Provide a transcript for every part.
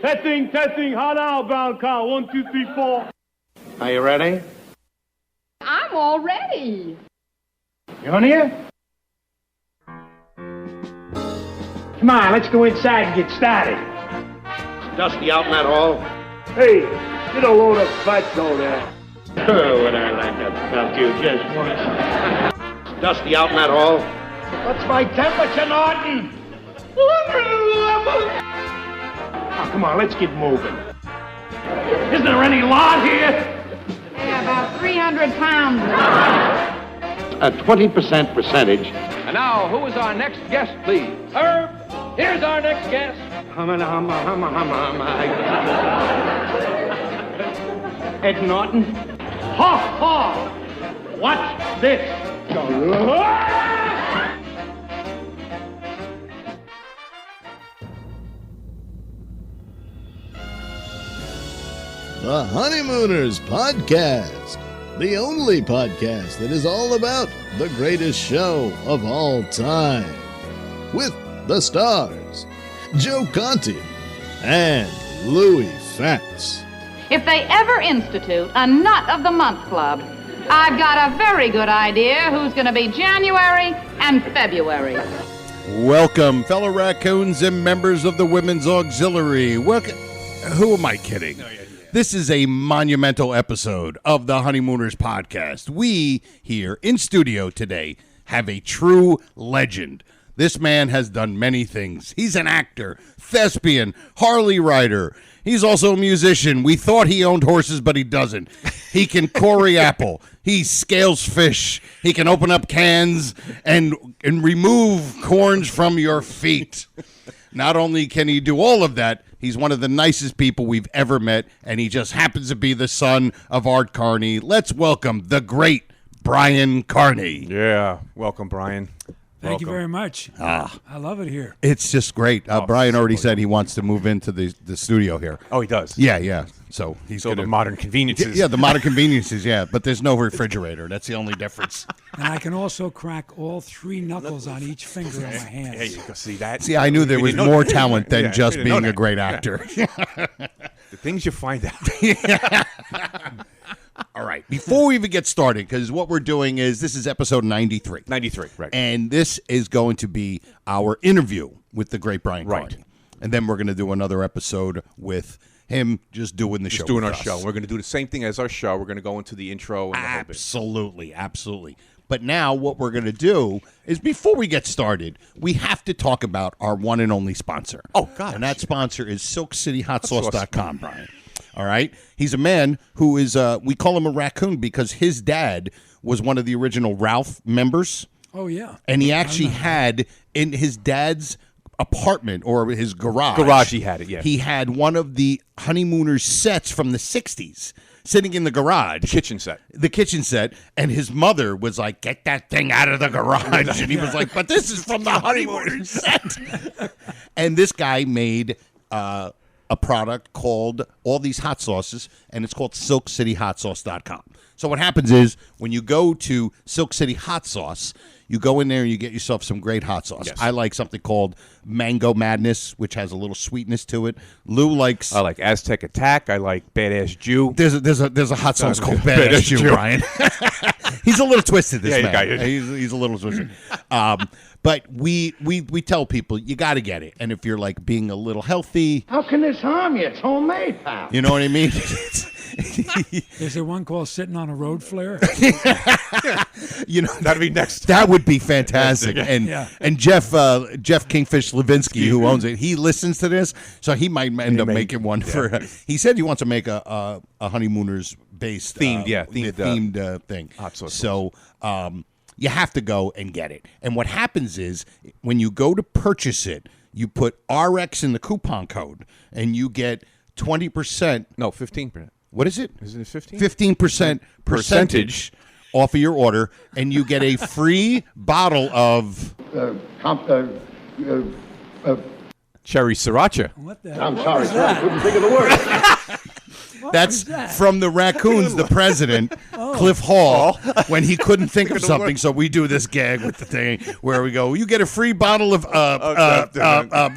Testing. Hot out, brown cow. 1, 2, 3, 4. Are you ready? I'm all ready. You on here? Come on, let's go inside and get started. Dusty out in that hall? Hey, get a load of fatso there. Oh, would I like to fuck you just once. Dusty out in that hall? What's my temperature, Norton? 111. Oh, come on, let's get moving. Isn't there any lard here? Yeah, about 300 pounds. A 20% percentage. And now, who is our next guest, please? Herb, here's our next guest. Ed Norton. Ha, ha. Watch this. The Honeymooners Podcast, the only podcast that is all about the greatest show of all time. With the stars, Joe Conti and Louis Fatts. If they ever institute a Nut of the Month Club, I've got a very good idea who's going to be January and February. Welcome, fellow raccoons and members of the Women's Auxiliary. Welcome. Who am I kidding? This is a monumental episode of the Honeymooners Podcast. We here in studio today have a true legend. This man has done many things. He's an actor, thespian, Harley rider. He's also a musician. We thought he owned horses, but he doesn't. He can Corey apple. He scales fish. He can open up cans and remove corns from your feet. Not only can he do all of that, he's one of the nicest people we've ever met, and he just happens to be the son of Art Carney. Let's welcome the great Brian Carney. Yeah, welcome, Brian. Thank you very much. I love it here. It's just great. Brian already said he wants to move into the studio here. Oh, he does? Yeah. So he's the modern conveniences. Yeah, the modern conveniences, yeah. But there's no refrigerator. That's the only difference. And I can also crack all 3 knuckles on each finger of my hand. Hey, you go see that? See, I knew there was more talent than just being a great actor. The things you find out. All right. Before we even get started, because what we're doing is, this is episode 93. 93, right. And this is going to be our interview with the great Brian Right. Carney. And then we're going to do another episode with him just doing the show. Just doing with our us. show. We're going to do the same thing as our show. We're going to go into the intro and the whole bit. Absolutely. But now what we're going to do is, before we get started, we have to talk about our one and only sponsor. Oh, gosh. And that sponsor is SilkCityHotSauce.com, Brian. All right? He's a man who is, we call him a raccoon because his dad was one of the original Ralph members. Oh, yeah. And he actually had, in his dad's apartment or his Garage, he had it, yeah. He had one of the Honeymooners sets from the 60s sitting in the garage. The kitchen set. And his mother was like, get that thing out of the garage. And he was like, but this is from the Honeymooners set. And this guy made a product called all these hot sauces, and it's called SilkCityHotSauce.com. So what happens is, when you go to Silk City Hot Sauce, you go in there and you get yourself some great hot sauce. Yes. I like something called Mango Madness, which has a little sweetness to it. Lou likes... I like Aztec Attack. I like Badass Jew. There's a hot sauce called Badass Jew, Brian. He's a little twisted, this man. He's a little twisted. But we tell people, you got to get it. And if you're like being a little healthy... How can this harm you? It's homemade, pal. You know what I mean? Is there one called Sitting on a Road Flare? You know, That'd be next. That would be fantastic. Yeah. And Jeff Kingfish Levinsky, who owns it, he listens to this, so he might end up making one for. He said he wants to make a Honeymooners based themed thing. Hot sauce. So you have to go and get it. And what happens is, when you go to purchase it, you put RX in the coupon code, and you get 20%. No, 15%. What is it? Isn't it 15? 15% percentage off of your order, and you get a free bottle of... Cherry Sriracha. What the hell? I'm sorry, sir. I couldn't think of the word. That's that? from the Raccoons, the president, Cliff Hall, when he couldn't think of something. So we do this gag with the thing where we go, you get a free bottle of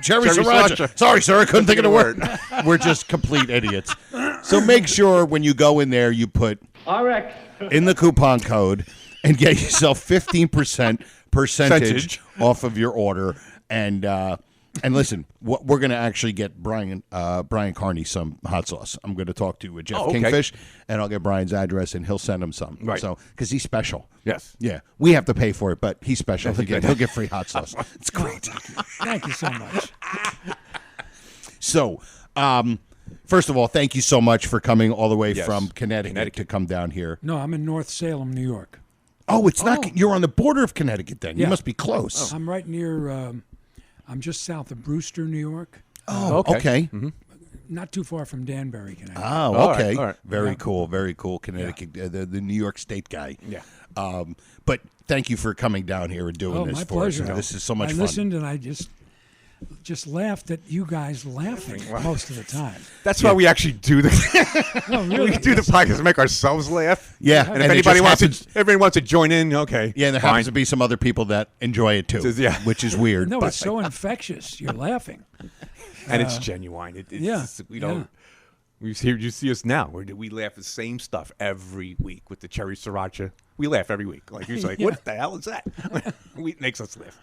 cherry sriracha. Sorry, sir, I couldn't think of the word. We're just complete idiots. So make sure when you go in there, you put RX. in the coupon code and get yourself 15% percentage off of your order. And listen, we're going to actually get Brian Carney some hot sauce. I'm going to talk to Jeff Kingfish, and I'll get Brian's address, and he'll send him some. Right. So, because he's special. Yes. Yeah. We have to pay for it, but he's special. He'll get free hot sauce. It's great. Thank you so much. So, first of all, thank you so much for coming all the way from Connecticut to come down here. No, I'm in North Salem, New York. Oh, it's not. You're on the border of Connecticut then. Yeah. You must be close. I'm right near. I'm just south of Brewster, New York. Oh, okay. Mm-hmm. Not too far from Danbury, Connecticut. Oh, okay. All right. Very cool. Very cool. Connecticut, the New York State guy. Yeah. But thank you for coming down here and doing this my for pleasure. us. This is so much I fun. listened and I just laughed at you guys laughing most of the time. That's why we actually do the No, really. we do the podcast to make ourselves laugh. Yeah, and if anybody wants to join in, okay. Yeah, and there happens to be some other people that enjoy it too. Yeah. Which is weird. No, but it's so infectious. You're laughing. And it's genuine. We don't. You see us now. We laugh at the same stuff every week with the cherry sriracha. We laugh every week. Like you're like, what the hell is that? It makes us laugh.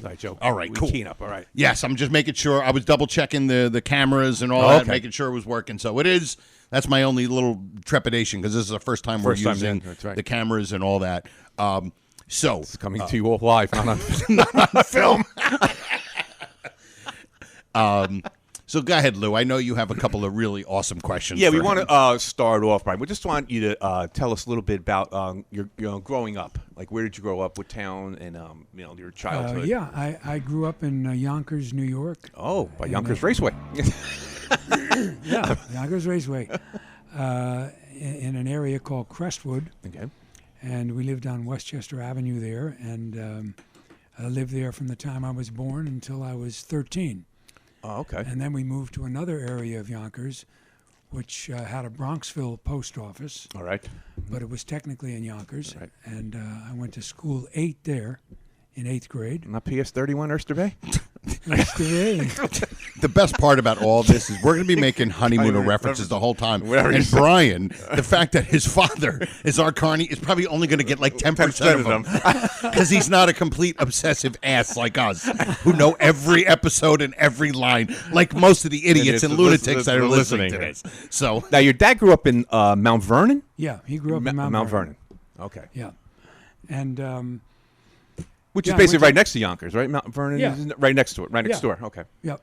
All right, Joe. All right, cool. Keen up. All right. Yes, I'm just making sure. I was double checking the cameras and all that, making sure it was working. So it is. That's my only little trepidation because this is the first time we're using the cameras and all that. So it's coming to you all live, not on film. So go ahead, Lou. I know you have a couple of really awesome questions. Yeah, we for want him. to start off, Brian. We just want you to tell us a little bit about your growing up. Like, where did you grow up? What town? And your childhood. I grew up in Yonkers, New York. Oh, by Yonkers Raceway. Yeah, Yonkers Raceway, in an area called Crestwood. Okay. And we lived on Westchester Avenue there, and I lived there from the time I was born until I was 13. Oh, okay. And then we moved to another area of Yonkers, which had a Bronxville post office. All right. But it was technically in Yonkers. Right. And I went to school 8 there in 8th grade. Not PS 31 Oyster Bay? The best part about all this is we're going to be making Honeymooner references the whole time. And Brian, the fact that his father is our Carney is probably only going to get like 10% of them. Because he's not a complete obsessive ass like us who know every episode and every line, like most of the idiots and lunatics that are listening to this. So now, your dad grew up in Mount Vernon? Yeah, he grew up in Mount Vernon. Okay. Yeah. And... which is basically right next to Yonkers, right? Mount Vernon is right next to it, right next door. Okay. Yep.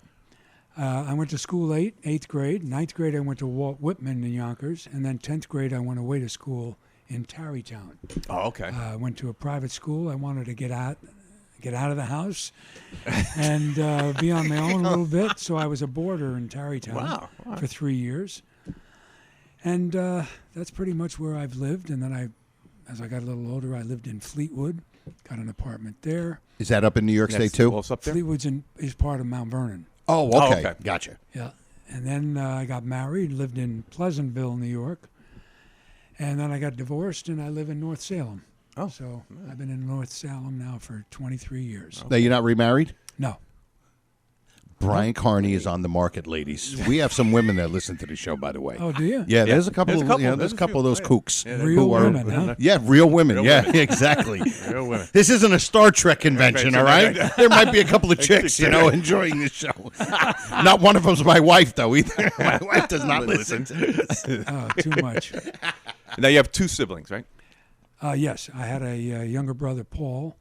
I went to school 8th grade. 9th grade, I went to Walt Whitman in Yonkers. And then 10th grade, I went away to school in Tarrytown. Oh, okay. I went to a private school. I wanted to get out of the house and be on my own a little bit. So I was a boarder in Tarrytown for 3 years. And that's pretty much where I've lived. And then as I got a little older, I lived in Fleetwood. Got an apartment there. is that up in New York State too? Up there? Fleetwood's is part of Mount Vernon. Oh, okay. Gotcha. Yeah. And then I got married, lived in Pleasantville, New York. And then I got divorced, and I live in North Salem. Oh. So I've been in North Salem now for 23 years. Now, you're not remarried? No. Brian Carney is on the market, ladies. We have some women that listen to the show, by the way. Oh, do you? Yeah, there's a couple of those kooks. Real women, huh? Yeah, real women. Exactly. Real women. This isn't a Star Trek convention, all right? There might be a couple of chicks, enjoying this show. Not one of them's my wife, though, either. My wife does not listen to this. Oh, too much. Now you have 2 siblings, right? Yes, I had a younger brother, Paul.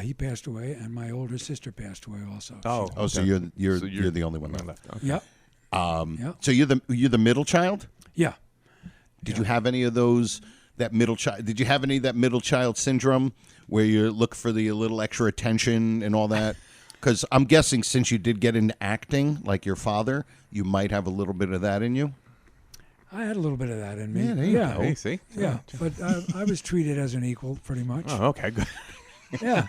He passed away, and my older sister passed away also. Oh, so you're the only one left. Okay. Yep. So you're the middle child? Yeah. Did you have any of those middle child? Did you have any of that middle child syndrome where you look for the little extra attention and all that? Because I'm guessing since you did get into acting, like your father, you might have a little bit of that in you. I had a little bit of that in me. Yeah, there you go. Hey, see? Yeah, but I was treated as an equal, pretty much. Oh, okay, good. Yeah.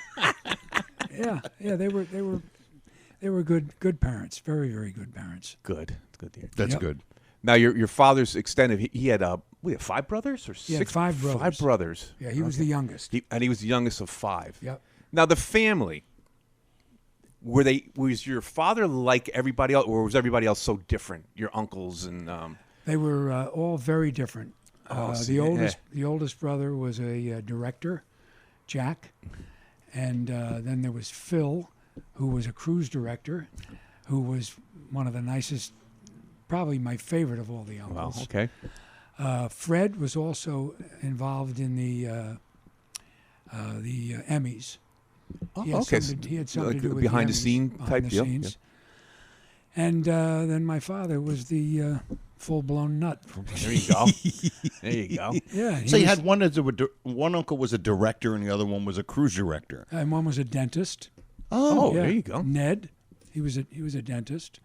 They were good parents. Very, very good parents. Good. It's good to hear. That's Yep. good. Now, your father's extended. He had we had 5 brothers or 6? He had 5 brothers. 5 brothers. Yeah, he was the youngest. He was the youngest of 5. Yep. Now, the family, was your father like everybody else, or was everybody else so different? Your uncles and They were all very different. The oldest brother was a director, Jack, and then there was Phil, who was a cruise director, who was one of the nicest, probably my favorite of all the uncles. Well, okay. Fred was also involved in the Emmys. He had something to do with behind the the scene Emmys, type behind the deal. scenes. And then my father was the full-blown nut. There you go. There you go. Yeah. So you had one uncle was a director and the other one was a cruise director. And one was a dentist. Oh, Yeah. there you go. Ned, he was a dentist.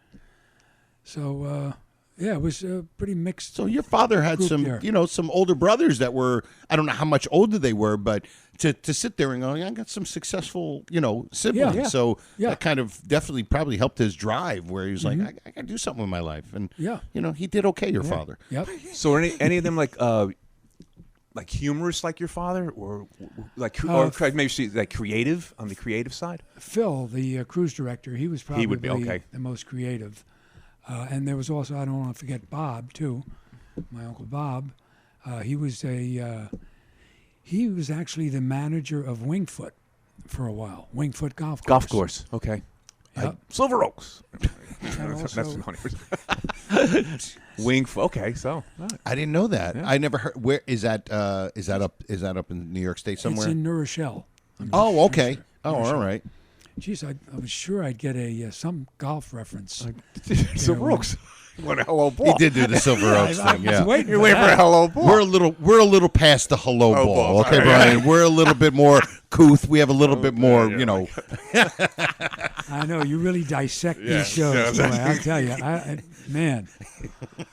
So it was pretty mixed. So your father had group some, there. some older brothers that were, I don't know how much older they were, but to sit there and go, I got some successful, siblings. Yeah. So Yeah. that kind of definitely probably helped his drive where he was like, I got to do something with my life. And, he did okay, your father. Yep. So are any of them like humorous like your father, or maybe like creative on the creative side? Phil, the cruise director, he was probably would be okay. the most creative. And there was also, I don't want to forget Bob too, my uncle Bob. He was actually the manager of Wingfoot for a while. Wingfoot Golf Course. Okay. Yep. Silver Oaks. And That's also, Wingfoot. Okay, so I didn't know that. Yeah. I never heard. Where is that? Is that up in New York State somewhere? it's in New Rochelle. Oh, okay. Oh, New Rochelle. all right. Geez, I was sure I'd get some golf reference. Silver Oaks. What a hello ball. He did do the Silver Oaks thing. Yeah. You're waiting for a hello ball. We're a little past the hello ball. ball. Okay, All right. Brian. We're a little bit more couth. We have a little bit more, I know you really dissect Yeah, these shows. yeah. Boy, I'll tell you, man,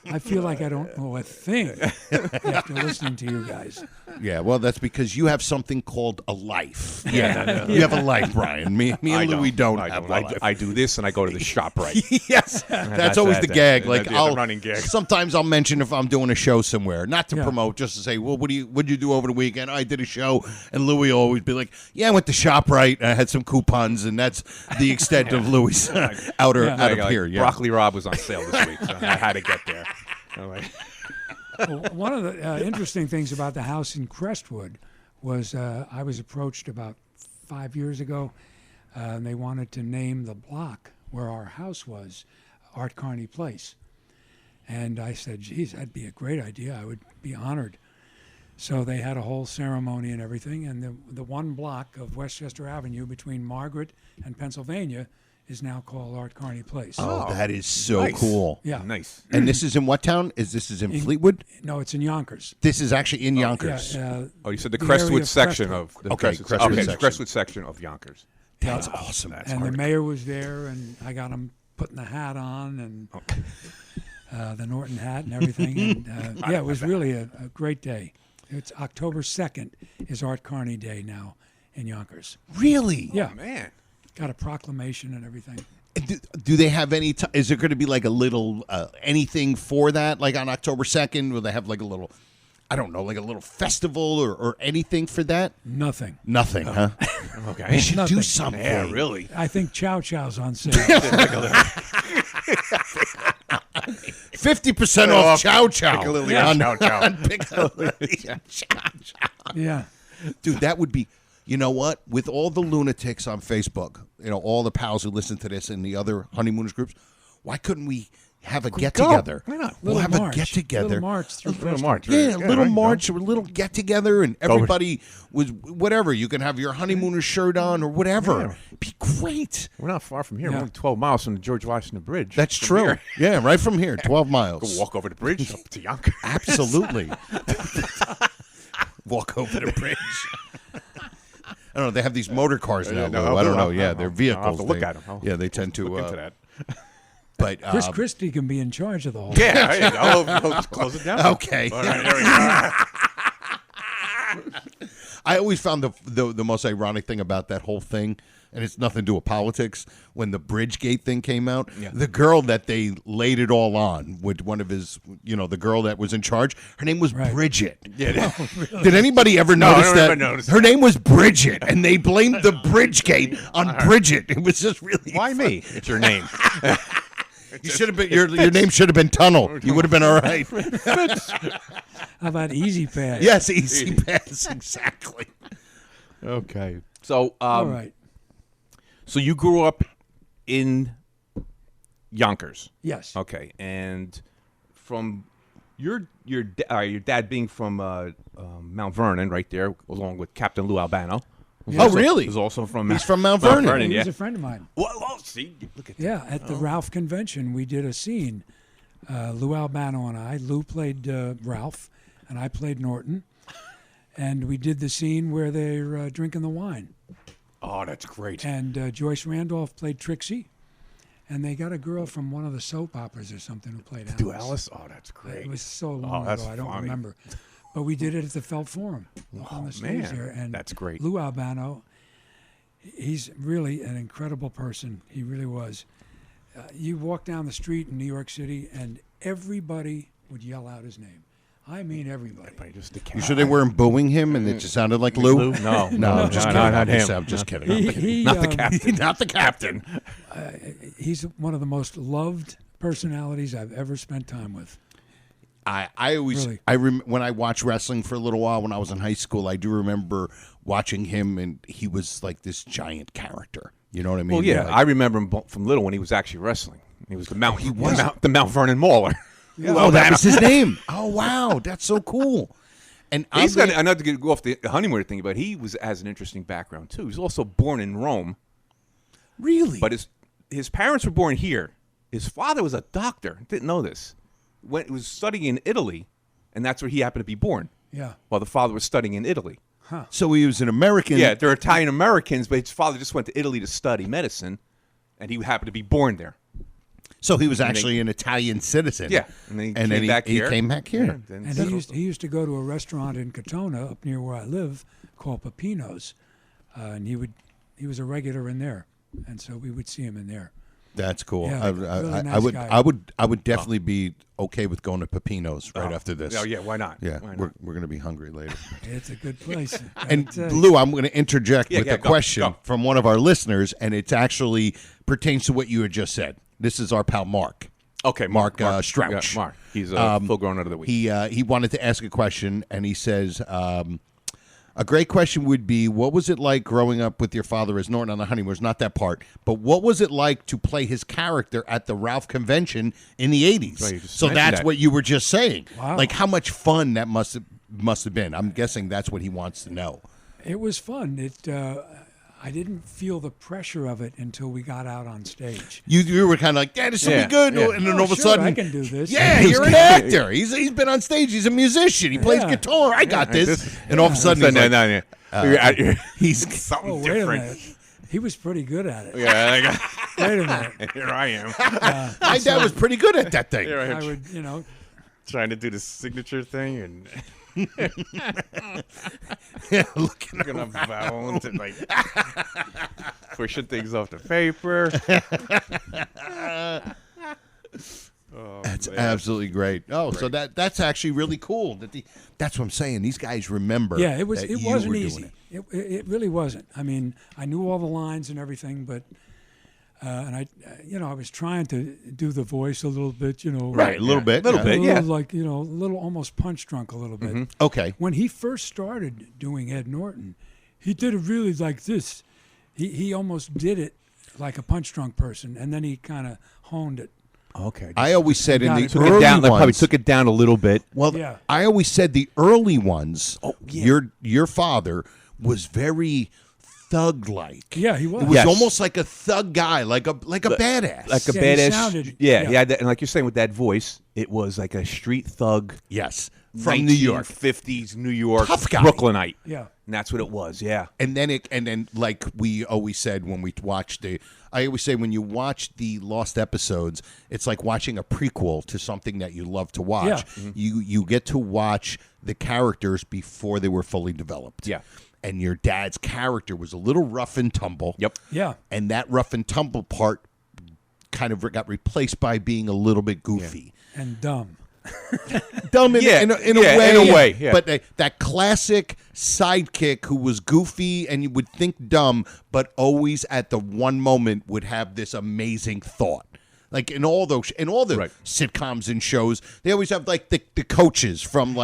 I feel like I don't know a thing after listening to you guys. Yeah, well, that's because you have something called a life. Yeah, you have a life, Brian. Me and Louie don't have a life. I do this and I go to the shop right. Yes, that's always the gag. Like the running gag. Sometimes I'll mention if I'm doing a show somewhere, not to Yeah. promote, just to say, well, what'd you do over the weekend? I did a show, and Louie will always be like, yeah, I went to ShopRite. I had some coupons, and that's the extent of Louie's out of here. Yeah. Broccoli Rob was on sale this week, so I had to get there. Well, one of the interesting things about the house in Crestwood was I was approached about 5 years ago, and they wanted to name the block where our house was Art Carney Place. And I said, geez, that'd be a great idea. I would be honored. So they had a whole ceremony and everything, and the one block of Westchester Avenue between Margaret and Pennsylvania is now called Art Carney Place. Oh, that is so nice. cool. Yeah. Nice. And this is in what town? This is in Fleetwood? No, it's in Yonkers. This is actually in Yonkers. Yeah, Oh, you said the the area Crestwood of section Crestwood. of the Okay, Crestwood Crestwood okay, section. Crestwood section of Yonkers. That's awesome. That's and the hard. mayor was there, and I got him putting the hat on and the Norton hat and everything. And it was really a great day. It's October 2nd is Art Carney Day now in Yonkers. Really? Yeah, Man. got a proclamation and everything. Do they have any? Is there going to be like a little anything for that? Like on October 2nd, will they have like a little? I don't know, like a little festival or anything for that? Nothing. Nothing, huh? Okay. They should Nothing. do something. Yeah, really. I think Chow Chow's on sale. 50% off Chow Chow. Piccalilli on Chow Chow. Piccalilli Chow Chow. Yeah. Dude, that would be, you know what? With all the lunatics on Facebook, all the pals who listen to this and the other Honeymooners groups, why couldn't we have a get-together? Why not? We'll Little have march. a get-together. Little march through Little Preston. march. Yeah, a little right, march, a little get-together, and everybody was whatever. You can have your Honeymooners shirt on or whatever. Yeah. It'd be great. We're not far from here. Yeah. We're only 12 miles from the George Washington Bridge. That's From true. here. Yeah, right from here, 12 Go miles. walk over the bridge up to Yonkers. Absolutely. Walk over the bridge. I don't know. They have these motor cars now. no, Lou. I don't know. I'll- Yeah, I'll- they're I'll vehicles. have to look They- at 'em. Yeah, they tend to. Look into that. But Chris Christie can be in charge of the whole Yeah, there you go. I'll close it down. Okay. All right, there we go. I always found the most ironic thing about that whole thing, and it's nothing to do with politics, when the Bridgegate thing came out, the girl that they laid it all on with one of his, the girl that was in charge, her name was Bridget. Yeah. Really? Did anybody ever notice that? Her name was Bridget, and they blamed the Bridgegate on Bridget. It was just really Why funny. me? It's your name. You should have been. Your name should have been Tunnel. You would have been all right. How about Easy Pass? Yes, Easy Pass, exactly. Okay. So, All right. So you grew up in Yonkers. Yes. Okay, and from your dad being from Mount Vernon, right there, along with Captain Lou Albano. Really? He's also from. He's from Mount Vernon. He yeah. was a friend of mine. Well, see, look at that. Yeah, at the Ralph convention, we did a scene. Lou Albano and I. Lou played Ralph, and I played Norton. And we did the scene where they're drinking the wine. Oh, that's great. And Joyce Randolph played Trixie. And they got a girl from one of the soap operas or something who played Alice. Do Alice? Oh, that's great. It was so long that's ago, I don't funny. remember. But we did it at the Felt Forum on the stage man, there. And that's great. Lou Albano, he's really an incredible person. He really was. You walk down the street in New York City, and everybody would yell out his name. I mean, everybody. Just the You sure they weren't booing him and it just sounded like Lou? No, I'm just kidding. not him. I'm just kidding. Not the captain. Not the captain. He's one of the most loved personalities I've ever spent time with. I always Really? when I watched wrestling for a little while when I was in high school, I do remember watching him, and he was like this giant character. You know what I mean? Well, yeah, Like, I remember him from little when he was actually wrestling. He was the Mount Vernon Mauler. Yeah. Oh, that was his name. Oh, wow, that's so cool. And He's got not to go off the Honeymooner thing, but he has an interesting background too. He was also born in Rome. Really? But his parents were born here. His father was a doctor. Didn't know this. He was studying in Italy, and that's where he happened to be born. Yeah. While the father was studying in Italy. So he was an American. Yeah, they're Italian Americans, but his father just went to Italy to study medicine, and he happened to be born there. So he was actually an Italian citizen. Yeah, and then he came back here. And he used to go to a restaurant in Katona, up near where I live, called Pepino's, and he was a regular in there, and so we would see him in there. That's cool. Yeah, really nice guy. I would definitely be okay with going to Pepino's right after this. Oh yeah, why not? Yeah, why we're not? going to be hungry later. It's a good place. And Lou, I'm going to interject with a go, question go. from one of our listeners, and it actually pertains to what you had just said. This is our pal Mark. Okay, Mark Strouch. Yeah, Mark. He's a full grown out of the week. He wanted to ask a question, and he says, a great question would be, what was it like growing up with your father as Norton on the Honeymooners? Not that part, but what was it like to play his character at the Ralph convention in the 80s? Right, you just so mentioned that's that. what you were just saying. Wow. Like how much fun that must have been. I'm guessing that's what he wants to know. It was fun. I didn't feel the pressure of it until we got out on stage. You were kind of like, yeah, this will Yeah, be good. yeah. And then all of a Sure, sudden, I can do this. yeah, you're an actor. He's been on stage. He's a musician. He plays Yeah. guitar. I got this. And all of a sudden, he's something Oh, wait different. a minute. He was pretty good at it. Yeah, Wait a minute. here I am my dad was pretty good at that thing. Here I am I would, trying to do the signature thing and Yeah, looking gonna bounce and like pushing things off the paper. That's absolutely great. Oh, so that's actually really cool. That's what I'm saying. These guys remember. Yeah, it that you wasn't were doing easy. It really wasn't. I mean, I knew all the lines and everything, but and I was trying to do the voice a little bit, Right, a little bit. Little bit. Yeah. like a little almost punch drunk a little bit. Okay. When he first started doing Ed Norton, he did it really like this. He almost did it like a punch drunk person, and then he kind of honed it. Okay. I always said in Got the it. took early it down. They probably ones. took it down a little bit. Well, Yeah. I always said the early ones. Oh, yeah. Your father was very thug-like. Yeah, he was. It was Yes. almost like a thug guy, like a badass. Like a Yeah, he badass. sounded- yeah, yeah. he had that, and like you're saying with that voice, it was like a street thug yes, from New York. 50s New York, Tough guy. Brooklynite. Yeah. And that's what it was. Yeah. And then like we always said when we watched I always say when you watch the Lost episodes, it's like watching a prequel to something that you love to watch. Yeah. You get to watch the characters before they were fully developed. Yeah. and your dad's character was a little rough and tumble. Yep. Yeah. And that rough and tumble part kind of got replaced by being a little bit goofy. And dumb. Dumb in, Yeah. in a Yeah, way. in a way, yeah. But that classic sidekick who was goofy and you would think dumb, but always at the one moment would have this amazing thought. Like in all the sitcoms and shows, they always have like the coaches from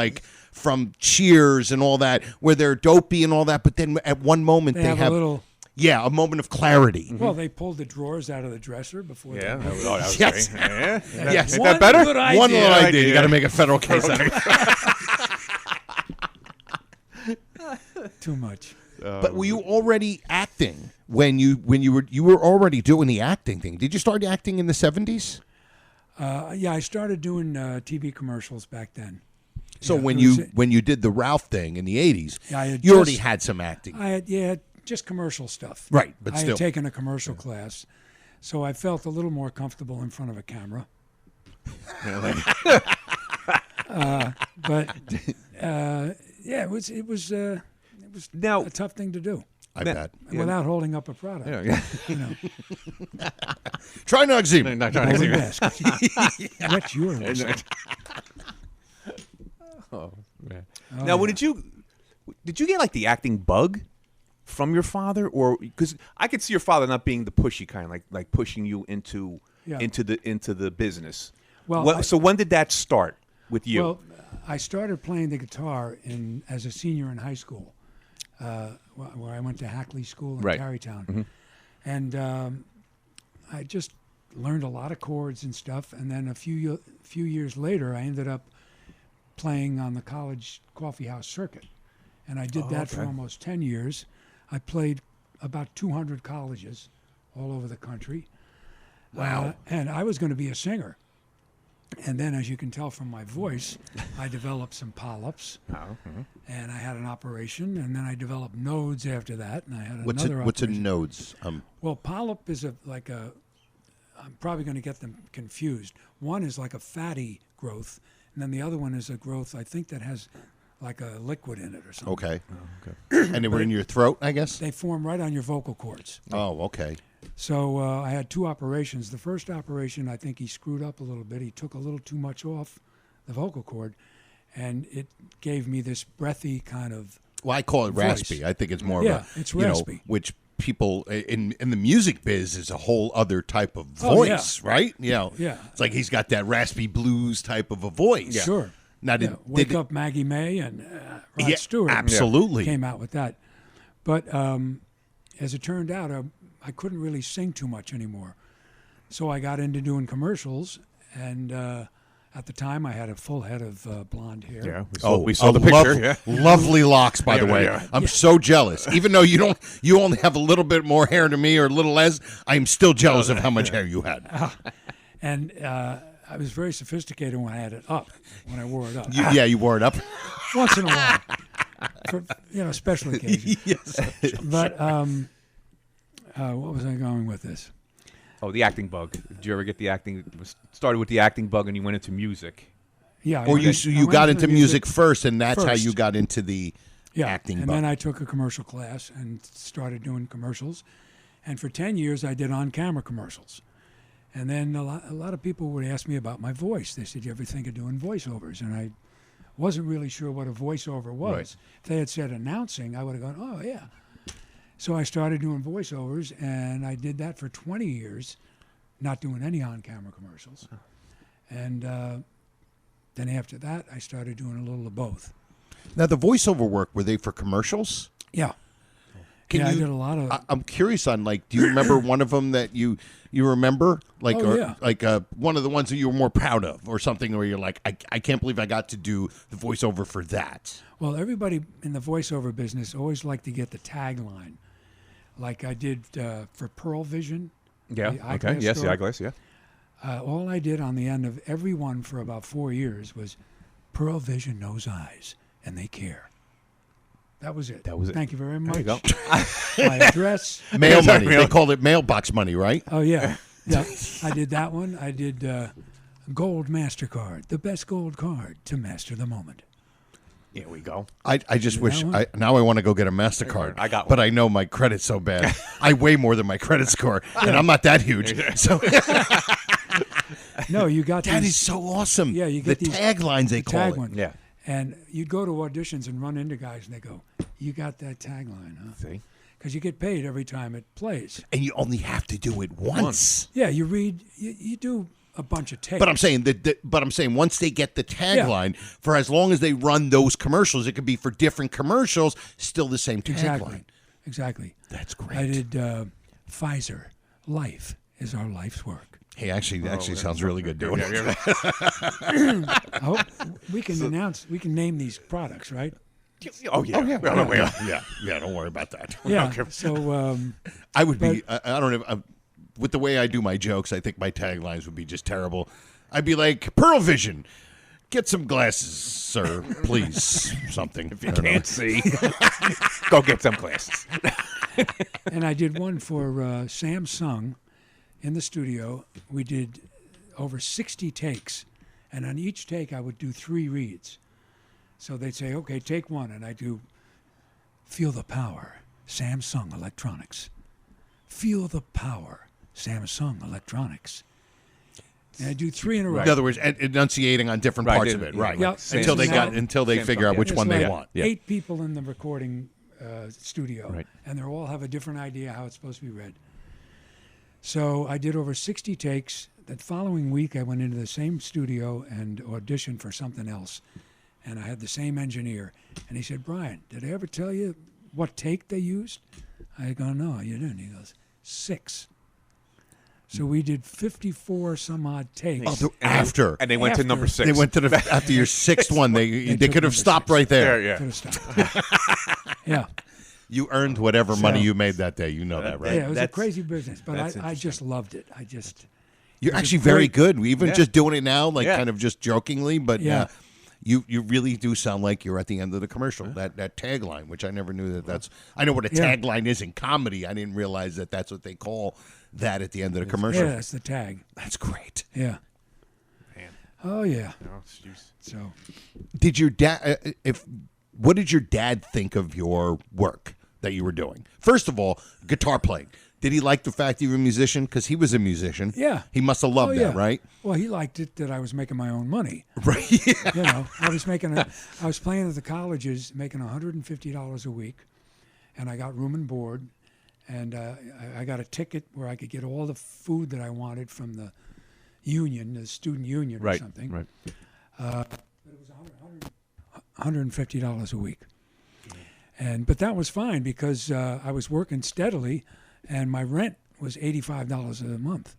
Cheers and all that, where they're dopey and all that, but then at one moment they have a little. Yeah, a moment of clarity. Well, they pulled the drawers out of the dresser before. Yeah. They That was Yes. great. Yeah. Yes. Is that better? Good idea. One little idea. You got to make a federal case out of it. Too much. But were you already acting when you were already doing the acting thing? Did you start acting in the 70s? Yeah, I started doing TV commercials back then. So Yeah, when it was- you did the Ralph thing in the 80s, Yeah, I had you already just- had some acting. I had just commercial stuff. Right, but I still. had taken a commercial class, so I felt a little more comfortable in front of a camera. Yeah, it was Now- a tough thing to do I bet. without holding up a product. Yeah. You know, Try Noxzema. Not trying holding to desk. What's your whistle? Now, did you get like the acting bug from your father, or because I could see your father not being the pushy kind, like pushing you into Yeah. into the business. Well, So when did that start with you? Well, I started playing the guitar as a senior in high school, where I went to Hackley School in Right. Tarrytown, Mm-hmm. and I just learned a lot of chords and stuff. And then a few years later, I ended up playing on the college coffee house circuit, and I did that for almost 10 years. I played about 200 colleges all over the country. Wow. And I was going to be a singer. And then, as you can tell from my voice, I developed some polyps, and I had an operation, and then I developed nodes after that, and I had What's another a operation. nodes? Well, polyp is I'm probably going to get them confused. One is like a fatty growth, and then the other one is a growth, I think, that has like a liquid in it or something. Okay. And they were in your throat, I guess? They form right on your vocal cords. Oh, okay. So I had two operations. The first operation, I think he screwed up a little bit. He took a little too much off the vocal cord, and it gave me this breathy kind of Well, I call it voice. raspy. I think it's more Yeah, of a, it's you know, raspy. which people in the music biz is a whole other type of Oh, yeah. voice, right? You know, Yeah. It's like he's got that raspy blues type of a voice. Sure. Now, Yeah, Wake Up Maggie May and Rod Yeah, Stewart absolutely. came out with that. But as it turned out, I couldn't really sing too much anymore. So I got into doing commercials, and at the time I had a full head of blonde hair. Yeah, we saw the picture. Lovely locks, by the Yeah, way. yeah. I'm so jealous. Even though you only have a little bit more hair to me or a little less, I'm still jealous of how much hair you had. And I was very sophisticated when I had it up, when I wore it up. You wore it up. Once in a while, for special occasions. Yes. But what was I going with this? Oh, the acting bug. Did you ever get the acting? Started with the acting bug, and you went into music. Yeah. Or I you went got the into music first, and that's how first. you got into the acting and bug. then I took a commercial class and started doing commercials. And for 10 years, I did on-camera commercials. And then a lot of people would ask me about my voice. They said, "You ever think of doing voiceovers?" And I wasn't really sure what a voiceover was. Right. If they had said announcing, I would have gone, "Oh, yeah." So I started doing voiceovers, and I did that for 20 years, not doing any on-camera commercials. And then after that, I started doing a little of both. Now, the voiceover work, were they for commercials? Yeah. Can I you- did a lot of... I'm curious on, like, do you remember one of them that you remember? Like, Oh, or, yeah. like one of the ones that you were more proud of or something where you're like, I can't believe I got to do the voiceover for that. Well, everybody in the voiceover business always liked to get the tagline, like I did for Pearl Vision. Yeah. the Okay. eyeglass Yes, the store. eyeglass. Yeah. All I did on the end of every one for about 4 years was Pearl Vision knows eyes, and they care. That was it. That was it. Thank you very much. There you go. My address. Mail money. They called it mailbox money, right? Oh, yeah. Yeah. I did that one. I did Gold MasterCard, the best gold card to master the moment. Here we go. I just wish now I want to go get a MasterCard. I got one. But I know my credit's so bad. I weigh more than my credit score, and I'm not that huge. So No, you got that these, is so awesome. Yeah, you get the these taglines they call tag it. one. Yeah. And you'd go to auditions and run into guys, and they go, "You got that tagline, huh?" See? Because you get paid every time it plays. And you only have to do it once. Yeah, you read, you do a bunch of takes. But I'm saying once they get the tagline, for as long as they run those commercials, it could be for different commercials, still the same tagline. Exactly. That's great. I did Pfizer. Life is our life's work. Hey, actually sounds really good doing it. I hope we can name these products, right? Oh yeah. Yeah, don't worry about that. Yeah. So I would be. I don't know. With the way I do my jokes, I think my taglines would be just terrible. I'd be like, Pearl Vision, get some glasses, sir, please. Something. If you can't see, go get some glasses. and I did one for Samsung in the studio. We did over 60 takes, and on each take I would do 3 reads. So they'd say, "Okay, take 1," and I do "Feel the Power, Samsung Electronics. Feel the Power, Samsung Electronics." And I do 3 in a row. In other words, enunciating on different parts of it, right? Yep. Until they figure out which one they want. 8 people in the recording studio, Right. and they all have a different idea how it's supposed to be read. So I did over 60 takes. That following week, I went into the same studio and auditioned for something else. And I had the same engineer. And he said, "Brian, did I ever tell you what take they used?" I go, "No, you didn't." He goes, 6. So we did 54 some odd takes. After. And they went to number 6. They went to after your 6th one. They took could have number stopped 6. right there. Yeah. Could have stopped. Yeah. You earned whatever money you made that day. You know that, right? Yeah, it was a That's- crazy business, but that's I just loved it. You're actually very good. Even Yeah. just doing it now, like Yeah. kind of just jokingly, but Yeah. you really do sound like you're at the end of the commercial. That tagline, which I never knew that's. I know what a tagline is in comedy. I didn't realize that's what they call that at the end of the commercial. Yeah, that's the tag. That's great. Yeah. Man. Oh yeah. Oh, jeez. So Did your dad? What did your dad think of your work that you were doing? First of all, guitar playing. Did he like the fact that you were a musician? Because he was a musician. Yeah. He must have loved that, right? Well, he liked it that I was making my own money. Right. You know, I was playing at the colleges, making $150 a week, and I got room and board, and I got a ticket where I could get all the food that I wanted from the union, the student union or something. Right. But it was $150 a week, but that was fine because I was working steadily, and my rent was $85 a month.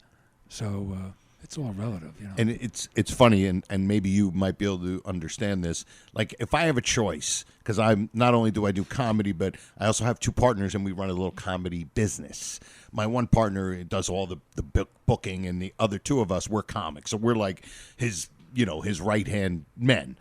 So it's all relative, you know. And it's funny, and maybe you might be able to understand this. Like, if I have a choice, because I'm not only do I do comedy, but I also have 2 partners, and we run a little comedy business. My one partner does all the booking, and the other 2 of us, we're comics. So we're like his right-hand men.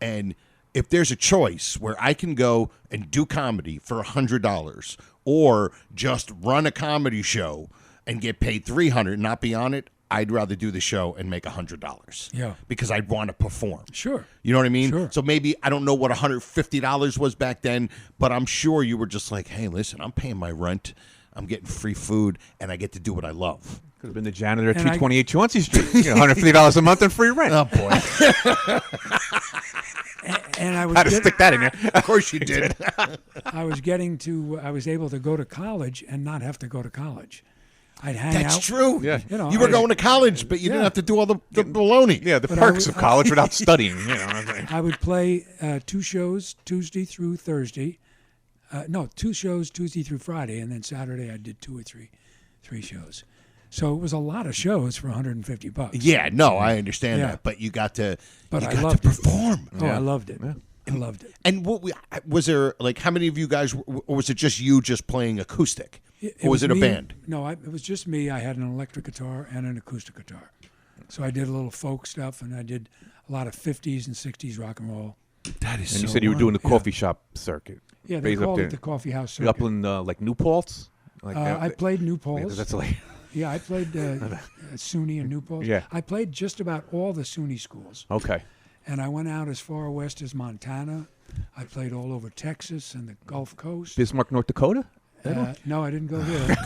And if there's a choice where I can go and do comedy for $100 or just run a comedy show and get paid $300 and not be on it, I'd rather do the show and make $100. Yeah. Because I'd want to perform. Sure. You know what I mean? Sure. So maybe, I don't know what $150 was back then, but I'm sure you were just like, hey, listen, I'm paying my rent, I'm getting free food, and I get to do what I love. Could have been the janitor at 228 Chauncey Street. $150 a month and free rent. Oh, boy. And I was Had to stick that in there. Of course you did. I was able to go to college and not have to go to college. I'd hang out. That's true. Yeah. You know, You were going to college, but you didn't have to do all the baloney. Yeah, the But perks of college without studying. You know. I would play 2 shows Tuesday through Thursday. 2 shows Tuesday through Friday, and then Saturday I did 2 or 3 shows. So it was a lot of shows for $150. Yeah, no, I understand Yeah. that, but you got to, But you I got loved to it. perform. Oh, I loved it. Yeah. I loved it. And was there, like, how many of you guys, or was it just you just playing acoustic? Or was it a me- band? No, it was just me. I had an electric guitar and an acoustic guitar. So I did a little folk stuff, and I did a lot of 50s and 60s rock and roll. That is And you said you were doing the coffee shop circuit. Yeah, they Based up called there. it the coffee house You circuit. up in like New Paltz? Like I played New Paltz. That's like Yeah, I played SUNY and New Paltz. Yeah. I played just about all the SUNY schools. okay. And I went out as far west as Montana. I played all over Texas and the Gulf Coast. Bismarck, North Dakota? No, I didn't go there.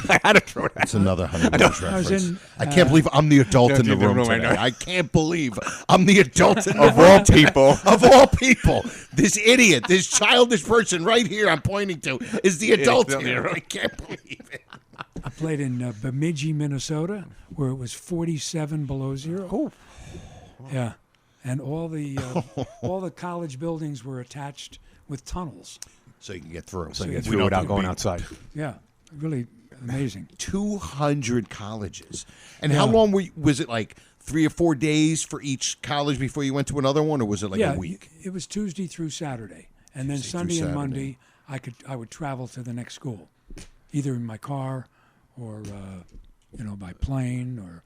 I had to throw that. That's another Honeymooners reference. I I can't believe I'm the adult in the room I today. know. I can't believe I'm the adult in the Of all people. Of all people, this idiot, this childish person right here I'm pointing to is the adult here. I can't believe it. I played in Bemidji, Minnesota, where it was 47 below zero. Oh. Yeah, and all the college buildings were attached with tunnels. So you can get through. So you get through without going outside. Yeah, really amazing. 200 colleges. And how long was it, like 3 or 4 days for each college before you went to another one, or was it like a week? It was Tuesday through Saturday, and then Sunday and Monday I would travel to the next school, either in my car or by plane or.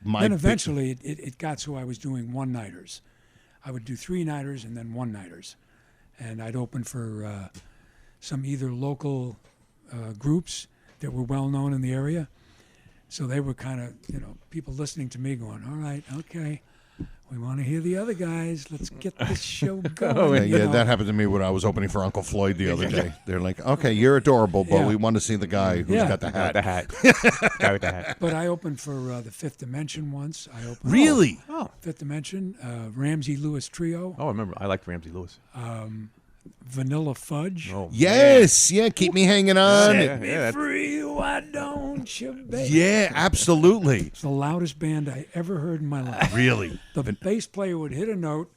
Then eventually it got so I was doing one-nighters. I would do 3-nighters and then one-nighters, and I'd open for some either local groups that were well known in the area. So they were kind of, people listening to me going, all right, okay, we want to hear the other guys. Let's get this show going. That happened to me when I was opening for Uncle Floyd the other day. They're like, okay, you're adorable, but we want to see the guy who's got the hat. Guy with the hat. But I opened for the Fifth Dimension once. Really? Fifth Dimension, Ramsey Lewis Trio. Oh, I remember. I liked Ramsey Lewis. Vanilla Fudge. Oh, yes, keep me hanging on. Set me free, why don't you, baby? Yeah, absolutely. It's the loudest band I ever heard in my life. Really? The bass player would hit a note,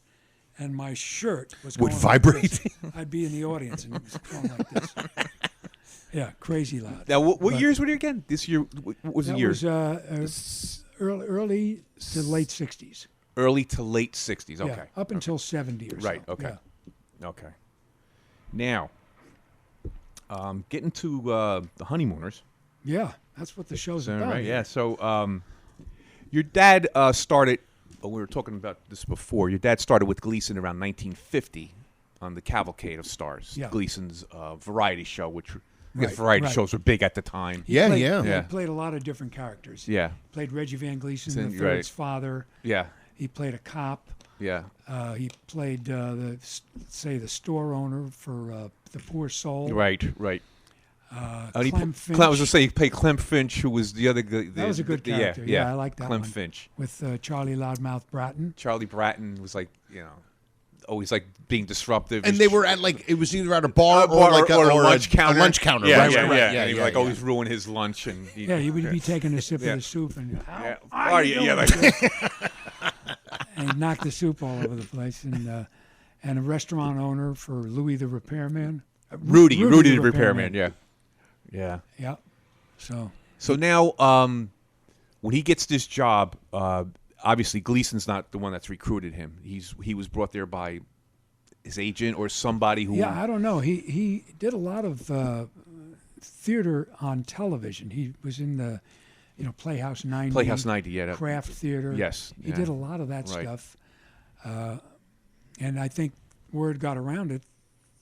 and my shirt would vibrate. Like this. I'd be in the audience, and it was going like this. Yeah, crazy loud. Now, what years were you again? This year, what was the year? That was early to late 60s. Early to late 60s, okay. Yeah, up until 70 or so. Right, okay. Yeah. Okay. Now, getting to the Honeymooners. Yeah, that's what the show's about. Right, yeah. So your dad started, we were talking about this before, your dad started with Gleason around 1950 on the Cavalcade of Stars, Gleason's variety show, which variety shows were big at the time. He played a lot of different characters. Yeah. Played Reggie Van Gleason, the third's father. Yeah. He played a cop. Yeah. He played the store owner for The Poor Soul. Right. Clem Finch. I was going to say he played Clem Finch, who was the other guy. That was a good character. Yeah, I like that Clem one. Finch. With Charlie Loudmouth Bratton. Charlie Bratton was like, always like being disruptive. And they were at it was either at a bar or a lunch counter. A lunch counter. Yeah. And he would like always ruin his lunch. And he would be taking a sip of the soup and and he'd knock the soup all over the place. And a restaurant owner for Louis the Repairman. Rudy the Repairman. Yeah. So now, when he gets this job, obviously Gleason's not the one that's recruited him. He was brought there by his agent or somebody who. Yeah, I don't know. He did a lot of theater on television. He was in the, Playhouse 90. Playhouse 90, yeah. Craft theater. Yes. He did a lot of that stuff. And I think word got around it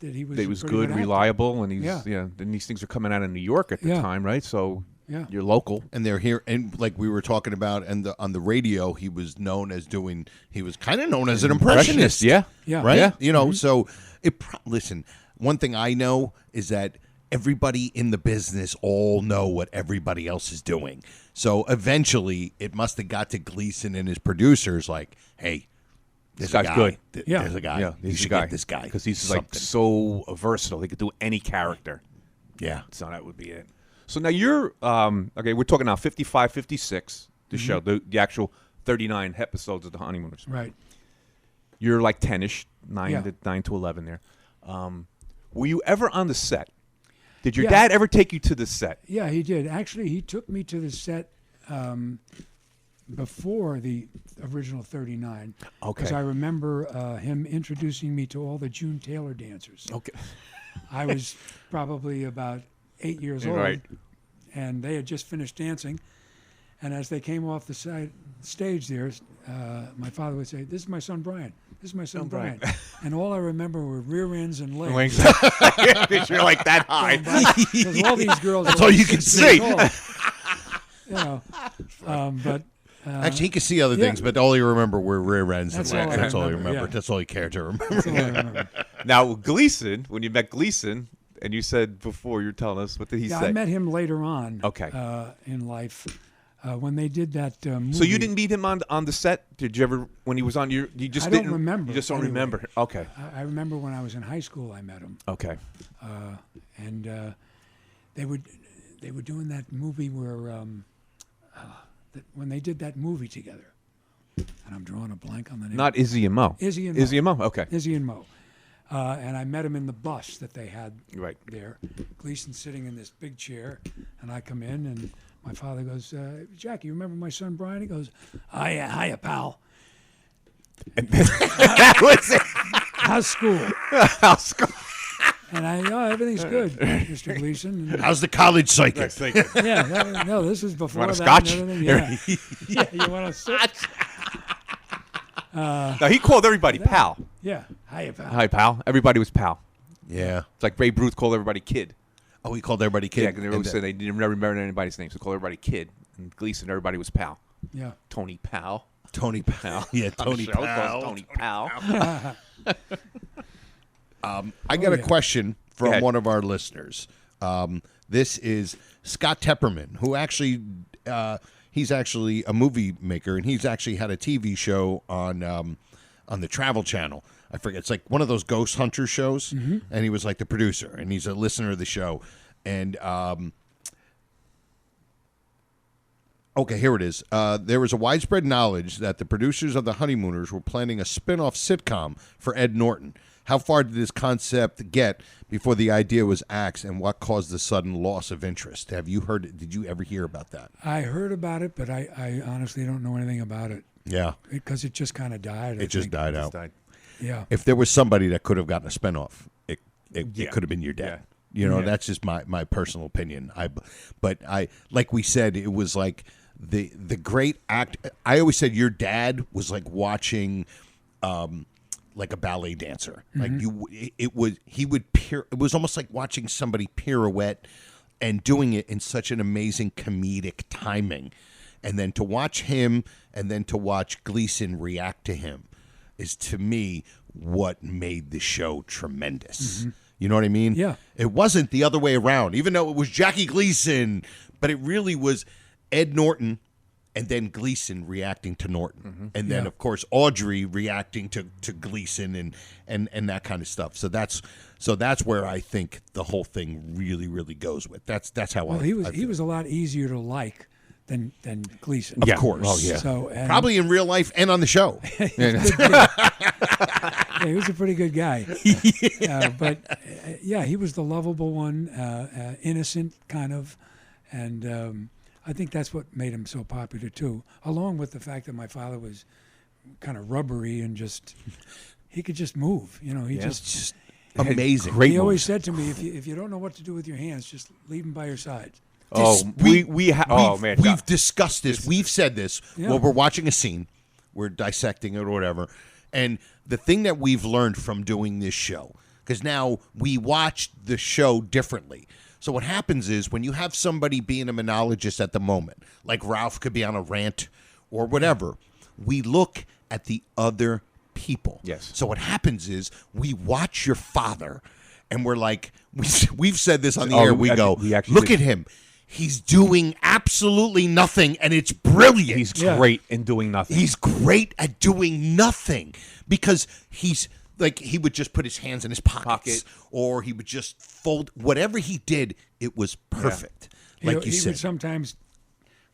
that he was good, reliable, and and these things are coming out of New York at the time, right? So you're local, and they're here, and like we were talking about, and on the radio, he was kind of known as an impressionist, right? Yeah. So listen, one thing I know is that everybody in the business all know what everybody else is doing. So eventually, it must have got to Gleason and his producers, like, hey. This guy's good. There's a guy. Yeah, you should get this guy. Because he's like so versatile. He could do any character. Yeah. So that would be it. So now you're, we're talking now 55, 56, the show, the actual 39 episodes of The Honeymooners. Right. You're like 10-ish, 9 to 11 there. Were you ever on the set? Did your dad ever take you to the set? Yeah, he did. Actually, he took me to the set before the original 39. Okay. Because I remember him introducing me to all the June Taylor dancers. Okay. I was probably about 8 years old. Right. And they had just finished dancing. And as they came off the stage there, my father would say, "This is my son Brian. This is my son Brian." And all I remember were rear ends and legs. Because you're like that high. Because all these girls. That's all you can see. But Actually, he could see other things, but all you remember were rear ends. That's and all I that's all you remember, remember. yeah. That's all you cared to remember. That's all I remember. Now, Gleason, when you met Gleason, and you said before, you're telling us, what did he say? I met him later on. Okay. In life, when they did that movie. So you didn't meet him on the set? Did you ever, when he was on your, you just I didn't don't remember. You just don't anyway. remember. Okay. I remember when I was in high school, I met him. Okay. And they were doing that movie where when they did that movie together, and I'm drawing a blank on the name. Not Izzy and Mo. Izzy and Mo. Izzy and Mo. Okay. Izzy and Mo. And I met him in the bus that they had Right. there. Gleason's sitting in this big chair, and I come in, and my father goes, Jackie, you remember my son Brian? He goes, hiya, pal. That was it. How's school? How's school? And everything's good, Mr. Gleason. And, How's the college psychic? no, this was before Want a that. scotch? And everything. Yeah. Yeah, you want a scotch? Now, he called everybody pal. Yeah, hiya, pal. Hi, pal. Everybody was pal. Yeah. It's like Babe Ruth called everybody kid. Oh, he called everybody kid. Yeah, because they always said they didn't remember anybody's name, so called everybody kid. And Gleason, everybody was pal. Yeah. Tony Pal. Tony Pal. Yeah, Tony On the show, Pal. Tony Pal. I got a question Go from ahead. one of our listeners. This is Scott Tepperman, who actually he's actually a movie maker, and he's actually had a TV show on the Travel Channel. I forget, it's like one of those ghost hunter shows, and he was like the producer, and he's a listener of the show. And okay, here it is. There was a widespread knowledge that the producers of The Honeymooners were planning a spin-off sitcom for Ed Norton. How far did this concept get before the idea was axed, and what caused the sudden loss of interest? Have you heard? Did you ever hear about that? I heard about it, but I honestly don't know anything about it. Yeah, Because it just kind of died. it just died out. Yeah. If there was somebody that could have gotten a spinoff, it could have been your dad. You know, that's just my personal opinion. But like we said, it was like the great act. I always said your dad was like watching. Like a ballet dancer, like it was almost like watching somebody pirouette and doing it in such an amazing comedic timing, and then to watch him and then to watch Gleason react to him is to me what made the show tremendous. You know what I mean? Yeah. It wasn't the other way around, even though it was Jackie Gleason, but it really was Ed Norton. And then Gleason reacting to Norton, and then of course Audrey reacting to Gleason, and that kind of stuff. So that's where I think the whole thing really goes with. That's how Well, he was a lot easier to like than Gleason. Of course. Oh, yeah. So Probably in real life and on the show. Yeah, he was a pretty good guy. But he was the lovable one, innocent kind of, and I think that's what made him so popular too. Along with the fact that my father was kind of rubbery and he could just move. You know, he just amazing. Great. He always said to me, if you don't know what to do with your hands, just leave them by your side. We've discussed this. We've said this. Yeah. Well, we're watching a scene, we're dissecting it or whatever, and the thing that we've learned from doing this show, because now we watch the show differently. So what happens is when you have somebody being a monologist at the moment, like Ralph could be on a rant or whatever, we look at the other people. Yes. So what happens is we watch your father, and we're like, we've said this on the air. We go, look at him. He's doing absolutely nothing, and it's brilliant. He's great in doing nothing. He's great at doing nothing because he's like he would just put his hands in his pockets or he would just fold. Whatever he did, it was perfect. Like he said. would sometimes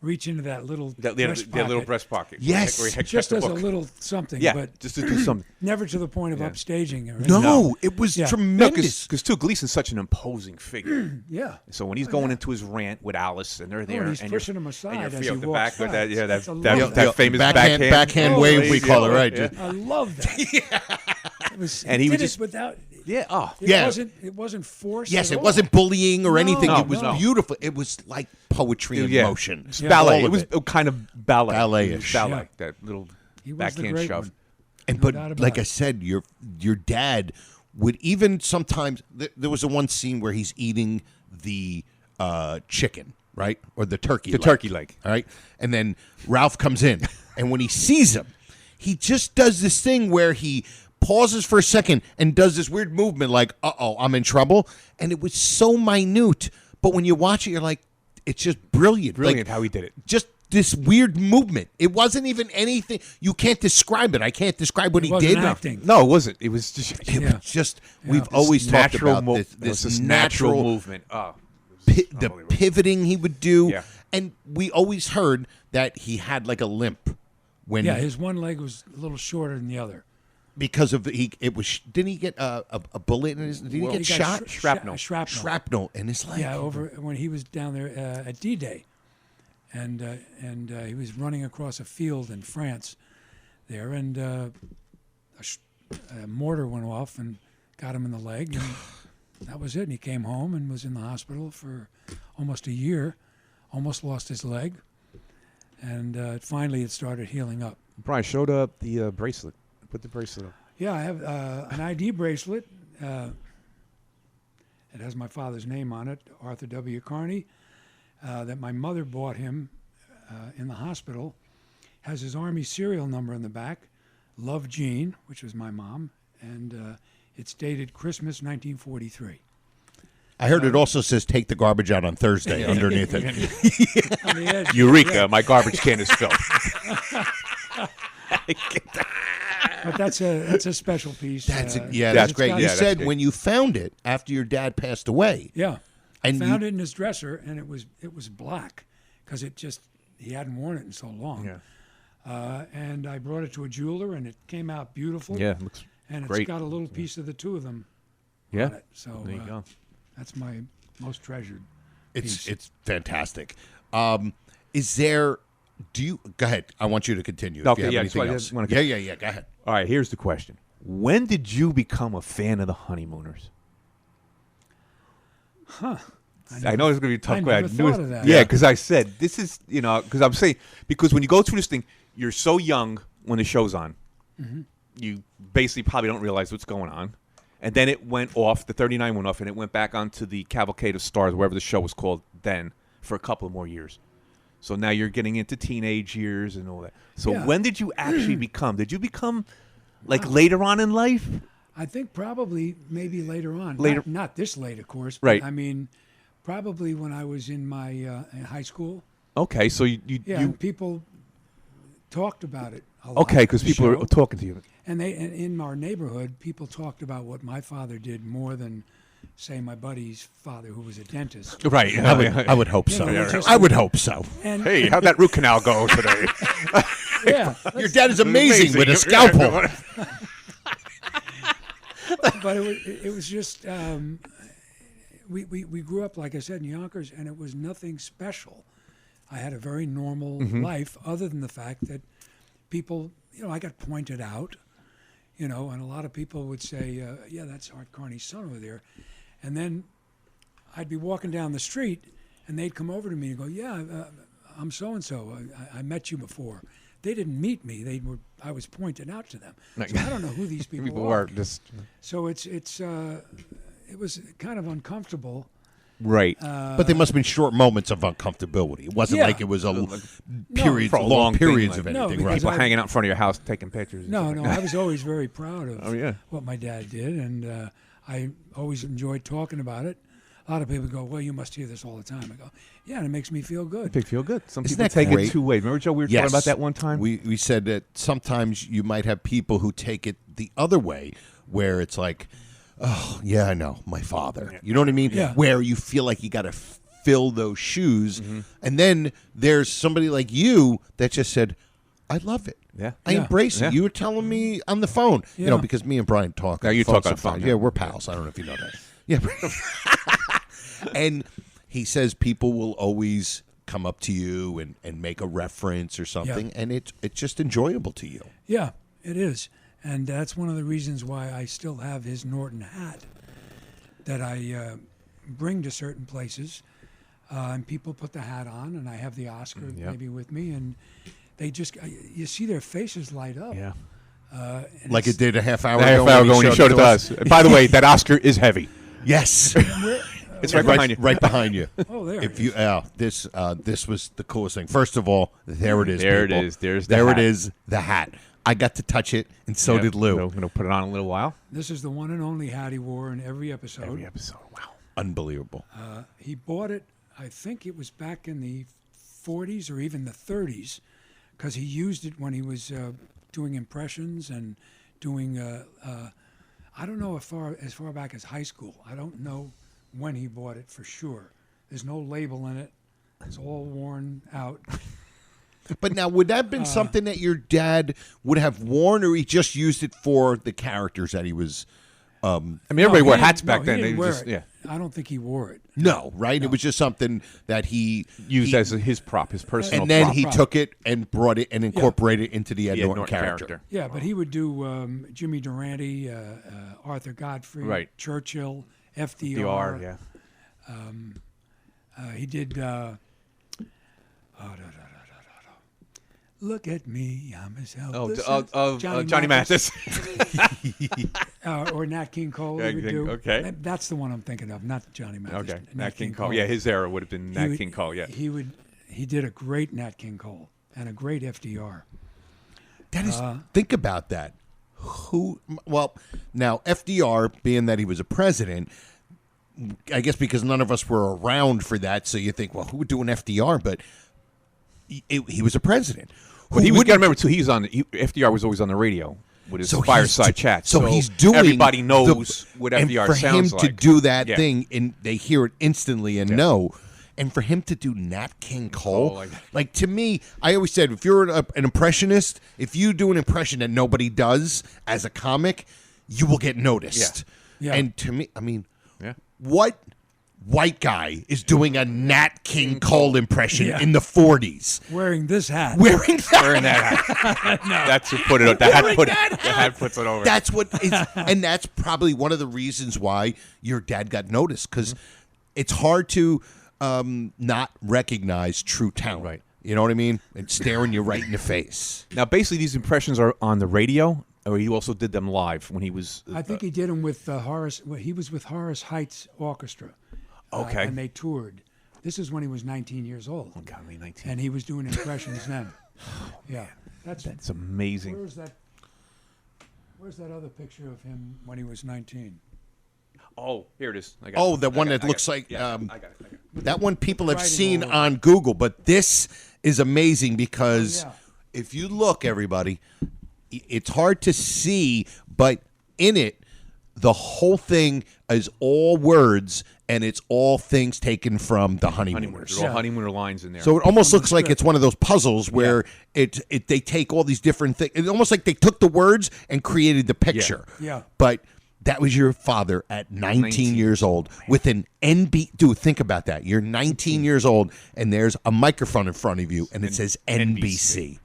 reach into that little little breast pocket. Yes. Where he had just checked as the a book. little something. Yeah, but just to do something. never to the point of upstaging. Or No, it was No, tremendous. because too Gleason's such an imposing figure. Yeah. So when he's going into his rant with Alice, and they're there, and he's and pushing you're, him aside and you're as free he off the walks back with by. that, That's a that lovely- famous backhand wave we call it, right? I love that. It was, And he did would just- it without. Yeah. Oh. It wasn't forced. Yes, at it all. wasn't bullying or anything. No, It was no. beautiful. It was like poetry in motion. It's ballet. All It of was kind of ballet. Ballet-ish. Ballet. Yeah. That little He was the backhand great shove. one. And No but doubt about like it. I said, your dad would even sometimes. There was a one scene where he's eating the chicken, right? Or the turkey The leg. turkey leg. All right. And then Ralph comes in. And when he sees him, he just does this thing where he pauses for a second and does this weird movement like, uh-oh, I'm in trouble. And it was so minute. But when you watch it, you're like, it's just brilliant. Brilliant how he did it. Just this weird movement. It wasn't even anything. You can't describe it. I can't describe what he wasn't did. acting. No, it wasn't. It was just It was just, we've this always talked natural about this natural movement. Oh, the pivoting he would do. Yeah. And we always heard that he had like a limp when his one leg was a little shorter than the other. because of didn't he get a bullet in his, did he get He shot? got Shrapnel. Shrapnel in his leg. Yeah, over when he was down there at D-Day, and he was running across a field in France, there, and a mortar went off and got him in the leg, and that was it. And he came home and was in the hospital for almost a year, almost lost his leg, and finally it started healing up. Brian showed up the bracelet. Put the bracelet up. Yeah, I have an ID bracelet. It has my father's name on it, Arthur W. Carney, that my mother bought him in the hospital. Has his Army serial number in the back, Love Jean, which was my mom, and it's dated Christmas 1943. I heard it also says take the garbage out on Thursday underneath it. On the edge, Eureka! yeah. My garbage can is filled. But that's a special piece. That's it's great. got- You that's said great. when you found it after your dad passed away. Yeah, And I found it in his dresser, and it was black because he hadn't worn it in so long. Yeah. And I brought it to a jeweler, and it came out beautiful. Yeah, it looks and great. it's got a little piece of the two of them Yeah. on it. So There you go. that's my most treasured. It's fantastic. Is there? Do you go ahead? I want you to continue. If Okay, you have yeah, anything so I else. just wanna- Yeah. Go ahead. All right, here's the question. When did you become a fan of the Honeymooners? I know it's going to be a tough I question. never thought of that. Yeah, because I said, this is, because I'm saying, because when you go through this thing, you're so young when the show's on. Mm-hmm. You basically probably don't realize what's going on. And then it went off, the 39 went off, and it went back onto the Cavalcade of Stars, wherever the show was called then, for a couple of more years. So now you're getting into teenage years and all that. So Yeah. when did you actually become? Did you become like later on in life? I think probably maybe later on. Later- Not this late, of course. But Right. I mean, probably when I was in my in high school. Okay, so you And people talked about it a lot. okay, because the people show. are talking to you. And in our neighborhood, people talked about what my father did more than, say, my buddy's father, who was a dentist. Right. I would hope so. You know, just- I would hope so. And Hey, how'd that root canal go today? yeah, Your dad is amazing with a scalpel. but it was just we grew up, like I said, in Yonkers, and it was nothing special. I had a very normal life, other than the fact that people, I got pointed out, and a lot of people would say, yeah, that's Art Carney's son over there. And then I'd be walking down the street, and they'd come over to me and go, yeah, I'm so-and-so. I met you before. They didn't meet me. I was pointed out to them. So I don't know who these people People are. are just So it was kind of uncomfortable. right. But there must have been short moments of uncomfortability. It wasn't Yeah. like it was a for a long long thing, periods like- of No, anything, because right? People I- hanging out in front of your house taking pictures. and No, stuff no, like that. I was always very proud of Oh, yeah. what my dad did, and I always enjoyed talking about it. A lot of people go, well, you must hear this all the time. I go, yeah, and it makes me feel good. They feel good. Some Isn't people that take great? it two ways. Remember, Joe, we were talking about that one time? We said that sometimes you might have people who take it the other way, where it's like, oh, yeah, I know, my father. You know what I mean? Yeah. Where you feel like you got to fill those shoes. And then there's somebody like you that just said, I love it. Yeah. I Yeah. embrace Yeah. it. You were telling me on the phone, Yeah. because me and Brian talk. Yeah, you talk on the phone, sometimes. yeah. Yeah, we're pals. I don't know if you know that. Yeah. And he says people will always come up to you and make a reference or something, and it's just enjoyable to you. Yeah, it is. And that's one of the reasons why I still have his Norton hat that I bring to certain places. And people put the hat on, and I have the Oscar Yep. maybe with me, and they just, you see their faces light up. Yeah. And Like it's- it did a half hour A half ago hour ago when you showed it to us. By the way, that Oscar is heavy. Yes. It's right behind you. Right behind you. Oh, there. If you, this was the coolest thing. First of all, there it is. There people. it is. There's the there hat. it is. The hat. I got to touch it, and so did Lou. I'm gonna put it on in a little while. This is the one and only hat he wore in every episode. Every episode. Wow. Unbelievable. He bought it, I think it was back in the 40s or even the 30s, because he used it when he was doing impressions and doing, I don't know as far back as high school. I don't know when he bought it for sure. There's no label in it. It's all worn out. But now, would that have been something that your dad would have worn, or he just used it for the characters that he was? I mean, everybody wore hats back he then. didn't They wear just, it. I don't think he wore it. No, right? No. It was just something that he used as his prop, his personal and then prop. he took it and brought it and incorporated it into the Ed Norton character. Yeah, but he would do Jimmy Durante, Arthur Godfrey, Right. Churchill, FDR. FDR, yeah. He did. Look at me, I'm as helpless as Johnny Mathis. Or Nat King Cole. He would do. Okay. That's the one I'm thinking of, not Johnny Mathis. Okay, Nat King Cole. Yeah, his era would have been Nat King Cole. Yeah, he did a great Nat King Cole and a great FDR. That is, think about that. Well, now FDR, being that he was a president, I guess because none of us were around for that, so you think, well, who would do an FDR? But he was a president. But you got to remember too. FDR was always on the radio with his fireside chat. So he's doing. Everybody knows what FDR and for sounds him like. to do that thing, and they hear it instantly and know. And for him to do Nat King Cole, like to me, I always said, if you're an impressionist, if you do an impression that nobody does as a comic, you will get noticed. Yeah. And to me, I mean, what white guy is doing a Nat King Cole impression in the 40s? Wearing this hat. Wearing that hat. That's who put it on. The hat puts it over. That's what is, and that's probably one of the reasons why your dad got noticed, because it's hard to not recognize true talent. Right. You know what I mean? It's staring you right in the face. Now, basically, these impressions are on the radio, or he also did them live when he was. I think he did them with Horace. He was with Horace Heights Orchestra. Okay. And they toured. This is when he was 19 years old. Oh, God, 19. And he was doing impressions then. Yeah. That's amazing. Where's that other picture of him when he was 19? Oh, here it is. I got it. The one that looks like I got it. that one people have seen on Google, but this is amazing because if you look, everybody, it's hard to see, but in it, the whole thing is all words, and it's all things taken from the Honeymooners. There are all Honeymooner lines in there. So it almost looks like it's one of those puzzles where they take all these different things. It's almost like they took the words and created the picture. Yeah. But that was your father at 19 years old with an Dude, think about that. You're 19 years old, and there's a microphone in front of you, and it says NBC.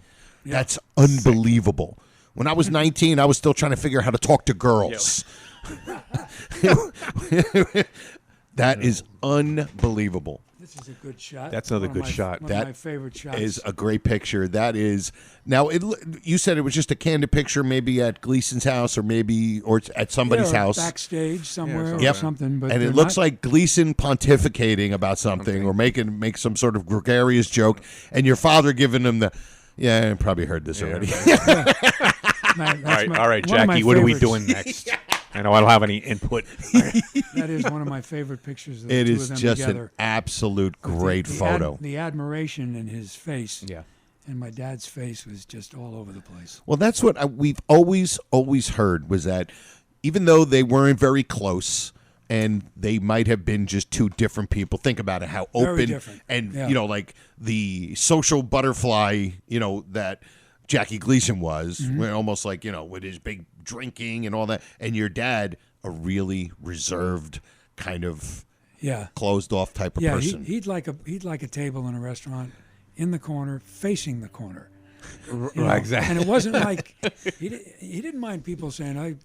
Yeah. That's unbelievable. When I was 19, I was still trying to figure out how to talk to girls. That is unbelievable. This is a good shot. That's another good shot. One of my favorite shots. Is a great picture. That is now. You said it was just a candid picture, maybe at Gleason's house, or it's at somebody's house, backstage somewhere, or something. But and it looks like Gleason pontificating about something, or make some sort of gregarious joke, and your father giving him the. Yeah, I probably heard this already. All right, Jackie. What are we doing next? I know I don't have any input. That is one of my favorite pictures of the It two is of them just together. an absolute great photo. The admiration in his face. Yeah. And my dad's face was just all over the place. Well, that's what we've always heard, was that even though they weren't very close and they might have been just two different people, think about it, how open and, like the social butterfly, that Jackie Gleason was, almost like, with his big drinking and all that, and your dad, a really reserved kind of closed off type of person. He'd like a table in a restaurant in the corner, facing the corner. Right, exactly. And it wasn't like he didn't mind people saying,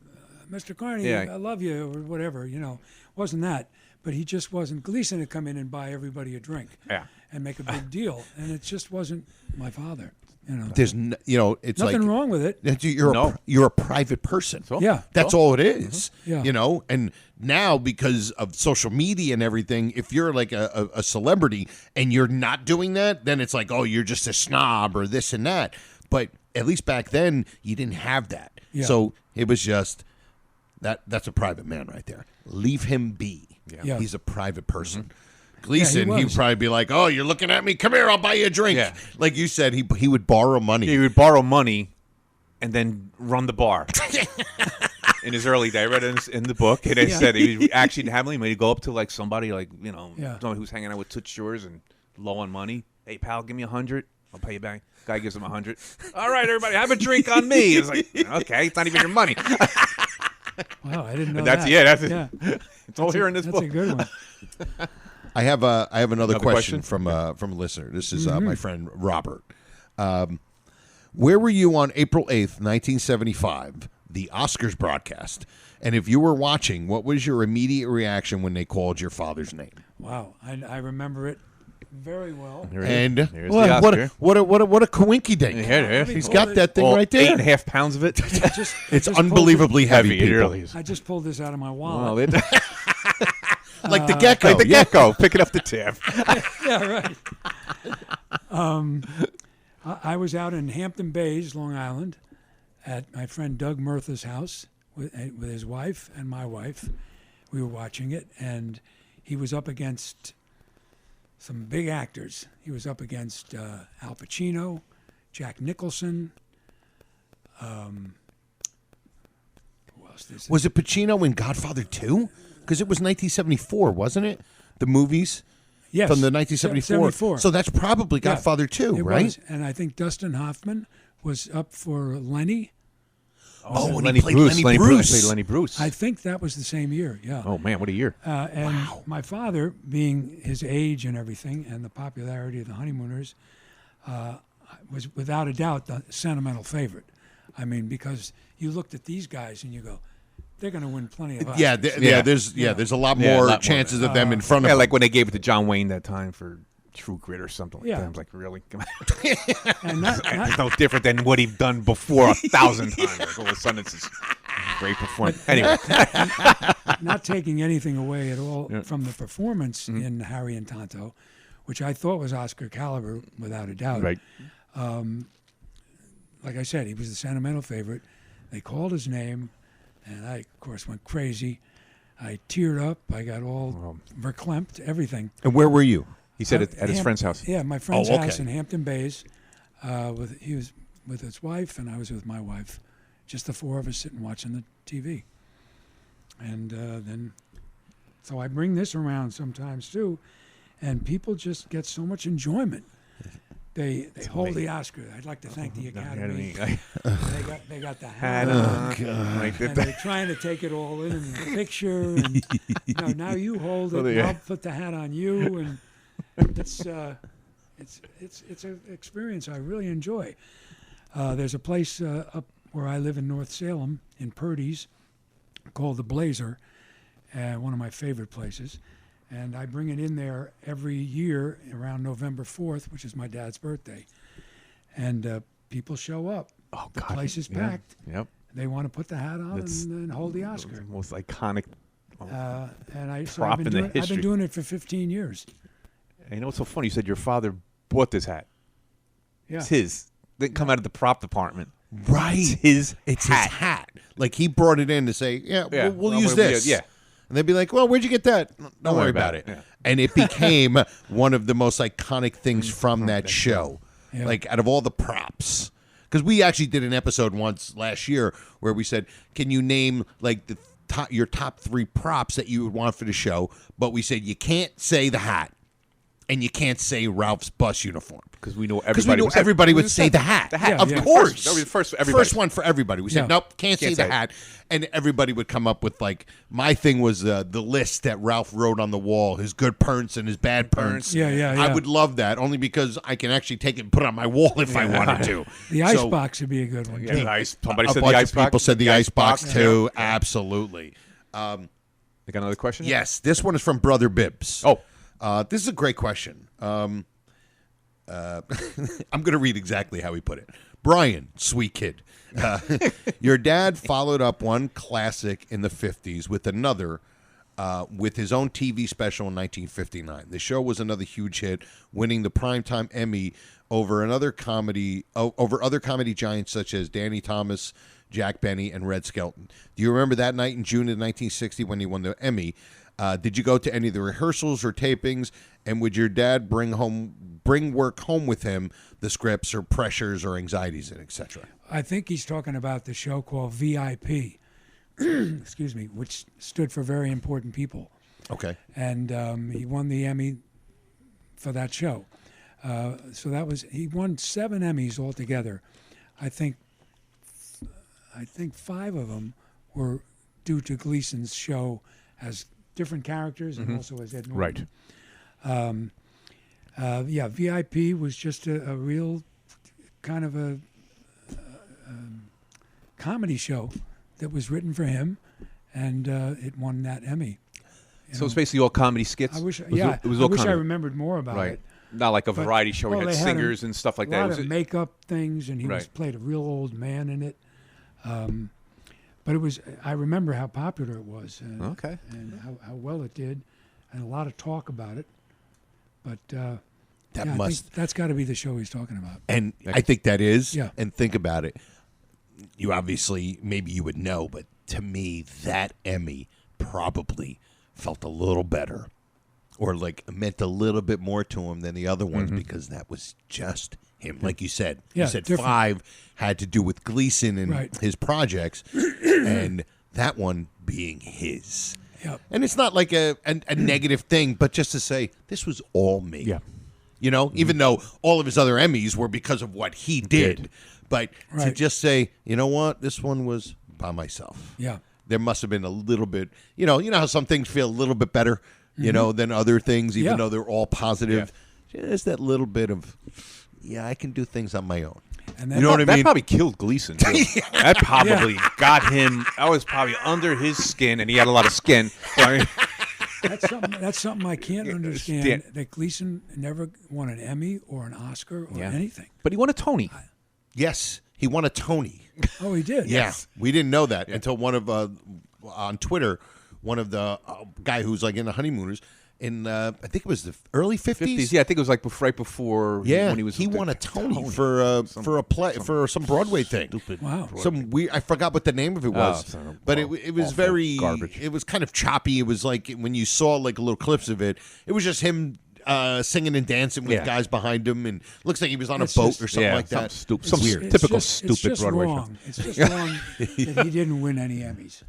Mr. Carney, I love you, or whatever, wasn't that. But he just wasn't. Gleason had come in and buy everybody a drink and make a big deal, and it just wasn't my father. There's it's nothing like wrong with it. You're a private person. Yeah, that's all it is. Mm-hmm. Yeah. And now because of social media and everything, if you're like a celebrity and you're not doing that, then it's like, oh, you're just a snob or this and that. But at least back then, you didn't have that. Yeah. So it was just that's a private man right there. Leave him be. Yeah. He's a private person. Mm-hmm. Gleason, he he'd was. probably be like, "Oh, you're looking at me? Come here, I'll buy you a drink." Yeah. Like you said, he would borrow money. He would borrow money and then run the bar. In his early day, I read it in the book, and it said he actually didn't have money. He'd go up to like somebody, like someone who's hanging out with Toots Shores and low on money. Hey, pal, give me 100. I'll pay you back. Guy gives him 100. All right, everybody, have a drink on me. It's like, okay, it's not even your money. Wow, I didn't know That's that. It's all here in this book. That's a good one. I have another question from a listener. This is my friend Robert. Where were you on April 8th, 1975, the Oscars broadcast? And if you were watching, what was your immediate reaction when they called your father's name? Wow, I remember it very well. And Here's the Oscar. what a coinky dink. He's got that thing right there. 8.5 pounds of it. It's unbelievably heavy. It really is. I just pulled this out of my wallet. Like the gecko. Like the gecko, picking up the tab. Yeah, right. I was out in Hampton Bays, Long Island, at my friend Doug Murtha's house with his wife and my wife. We were watching it, and he was up against some big actors. He was up against Al Pacino, Jack Nicholson. Who else? Was it Pacino in Godfather 2? Because it was 1974, wasn't it? The movies? Yes. From the 1974. 74. So that's probably Godfather 2, right? Was. And I think Dustin Hoffman was up for Lenny. Oh, and Lenny he played Bruce. Lenny Bruce. Played Lenny Bruce. I think that was the same year, yeah. Oh, man, what a year. And my father, being his age and everything, and the popularity of the Honeymooners, was without a doubt the sentimental favorite. I mean, because you looked at these guys and you go, they're going to win plenty of Oscars. There's a lot more chances of them in front of them. Like when they gave it to John Wayne that time for True Grit or something like that. I was like, really? Come on. And it's no different than what he'd done before 1,000 times. Like, all of a sudden, it's this great performance. Anyway. Not taking anything away at all from the performance in Harry and Tonto, which I thought was Oscar caliber without a doubt. Right. Like I said, he was the sentimental favorite. They called his name, and I, of course, went crazy. I teared up. I got all verklempt, everything. And where were you? He said it at his friend's house. Yeah, my friend's house in Hampton Bays. He was with his wife, and I was with my wife. Just the four of us sitting watching the TV. And then, so I bring this around sometimes too, and people just get so much enjoyment. They hold the Oscar. I'd like to thank the Academy. They got the hat on, and they're trying to take it all in the picture. And now you hold it. And I'll put the hat on you, and it's an experience I really enjoy. There's a place up where I live in North Salem in Purdy's called the Blazer, one of my favorite places. And I bring it in there every year around November 4th, which is my dad's birthday. And people show up. Oh, the God. place is packed. Yep. They want to put the hat on and hold the Oscar. The most iconic I've been doing it for 15 years. And you know what's so funny? You said your father bought this hat. Yeah. It's his. It didn't come out of the prop department. Right. It's his hat. Like he brought it in to say, we'll use this. Yeah. And they'd be like, well, where'd you get that? Don't worry about it. Yeah. And it became one of the most iconic things from that show. Yeah. Like out of all the props. Because we actually did an episode once last year where we said, can you name like your top 3 props that you would want for the show? But we said you can't say the hat. And you can't say Ralph's bus uniform. Because we know everybody would say the hat. The hat. Of course. That was the first for everybody. First one for everybody. We said, nope, can't say the hat. And everybody would come up with, like, my thing was the list that Ralph wrote on the wall, his good pernts and his bad pernts. Yeah. I would love that, only because I can actually take it and put it on my wall if I wanted to. The icebox would be a good one, too. Somebody said a the bunch icebox. of people said the icebox, too. Yeah. Absolutely. You got another question? Yes. This one is from Brother Bibbs. Oh. This is a great question. I'm going to read exactly how he put it. Brian, sweet kid. Your dad followed up one classic in the 50s with another with his own TV special in 1959. The show was another huge hit, winning the Primetime Emmy over other comedy giants such as Danny Thomas, Jack Benny, and Red Skelton. Do you remember that night in June of 1960 when he won the Emmy? Did you go to any of the rehearsals or tapings? And would your dad bring work home with him, the scripts or pressures or anxieties and etc.? I think he's talking about the show called VIP, excuse me, which stood for Very Important People. Okay. And he won the Emmy for that show. So he won 7 Emmys altogether. I think 5 of them were due to Gleason's show as different characters and also as Ed Norton. Right. VIP was just a real kind of a comedy show that was written for him, and it won that Emmy. So it's basically all comedy skits? I wish It was all I comedy. rememred more about Right. it. Not like a variety show where you they had singers and stuff like a that. lot of makeup things, and he played a real old man in it. But I remember how popular it was, and how well it did, and a lot of talk about it. But I think that's got to be the show he's talking about. And I think that is. Yeah. And think about it. You obviously, maybe you would know, but to me, that Emmy probably felt a little better, or like meant a little bit more to him than the other ones because that was just him. Like you said, Yeah, you said different. 5 had to do with Gleason and his projects, and that one being his. Yep. And it's not like a negative thing, but just to say, this was all me. Yeah. You know, even though all of his other Emmys were because of what he did. But to just say, you know what, this one was by myself. Yeah. There must have been a little bit, you know how some things feel a little bit better, you know, than other things, even though they're all positive. Just that little bit of, I can do things on my own. And you know what I mean? That probably killed Gleason, too. That probably got him. I was probably under his skin, and he had a lot of skin. I mean, That's something I can't understand. That Gleason never won an Emmy or an Oscar or anything. but he won a Tony. Yes, he won a Tony. Oh, he did. Yes, we didn't know that until one of on Twitter, one of the guy who's like in the Honeymooners in I think it was the early 50s. Yeah, I think it was like right before when he was. He won a Tony for a play for some Broadway thing. Wow. Some weird. I forgot what the name of it was, but it was very garbage. It was kind of choppy. It was like when you saw like little clips of it, it was just him singing and dancing with guys behind him, and looks like he was on a boat or something like that. Some weird. typical It's stupid just Broadway show. wrong. It's just wrong that he didn't win any Emmys.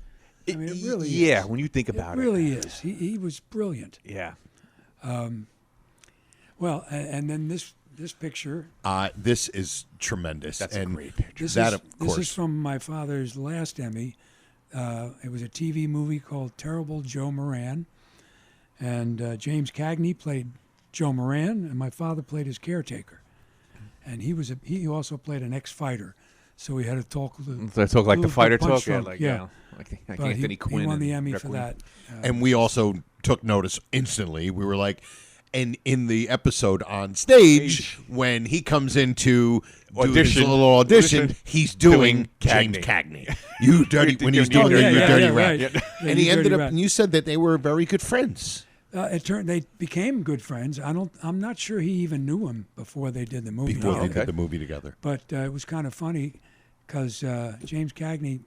I mean, it really is. when you think about it. It really is. He was brilliant. Yeah. Well, and then this picture. This is tremendous. That's and a great picture. Of course. This is from my father's last Emmy. It was a TV movie called Terrible Joe Moran. And James Cagney played Joe Moran, and my father played his caretaker. And he also played an ex-fighter. So we had to talk. They talk like the fighter talk? Yeah, Like But Anthony Quinn. He won the and Emmy Jack for Quinn. that. And we also took notice instantly. We were like, and in the episode on stage, when he comes in to do his little audition, he's doing James Cagney. You dirty, when he's doing you dirty rat. right. And he ended up, and you said that they were very good friends. It turned they became good friends. I'm not sure he even knew him before they did the movie. Before they did the movie together. But it was kind of funny because James Cagney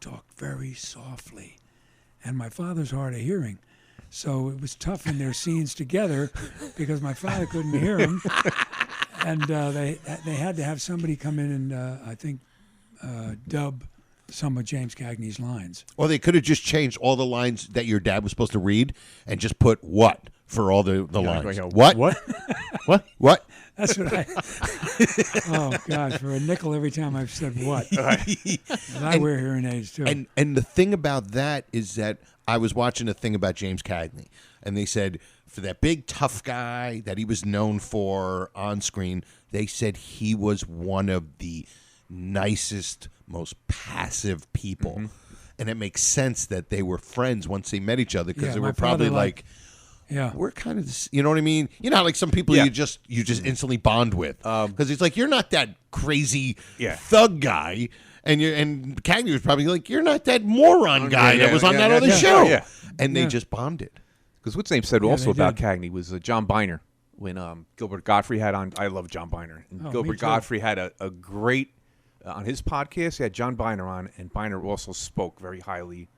talked very softly, and my father's hard of hearing. So it was tough in their scenes together because my father couldn't hear him, and they had to have somebody come in and I think dub some of James Cagney's lines. Or they could have just changed all the lines that your dad was supposed to read and just put "what" for all the lines. What? What? That's what I. Oh God! For a nickel every time I've said what. And I wear hearing aids too. And the thing about that is that I was watching a thing about James Cagney, and they said for that big tough guy that he was known for on screen, they said he was one of the nicest, most passive people. And it makes sense that they were friends once they met each other because they my were probably father like, Yeah. we're kind of, you know what I mean? You know how, like, some people Yeah. you just instantly bond with. Because it's like, you're not that crazy Yeah. thug guy. And Cagney was probably like, you're not that moron guy that was on that other yeah, show. yeah. And they just bonded. Because what's name said Yeah, also they about did. Cagney was John Biner when Gilbert Godfrey had on. I love John Biner. And Oh, me Gilbert too. Godfrey had a great on his podcast. He had John Biner on, and Biner also spoke very highly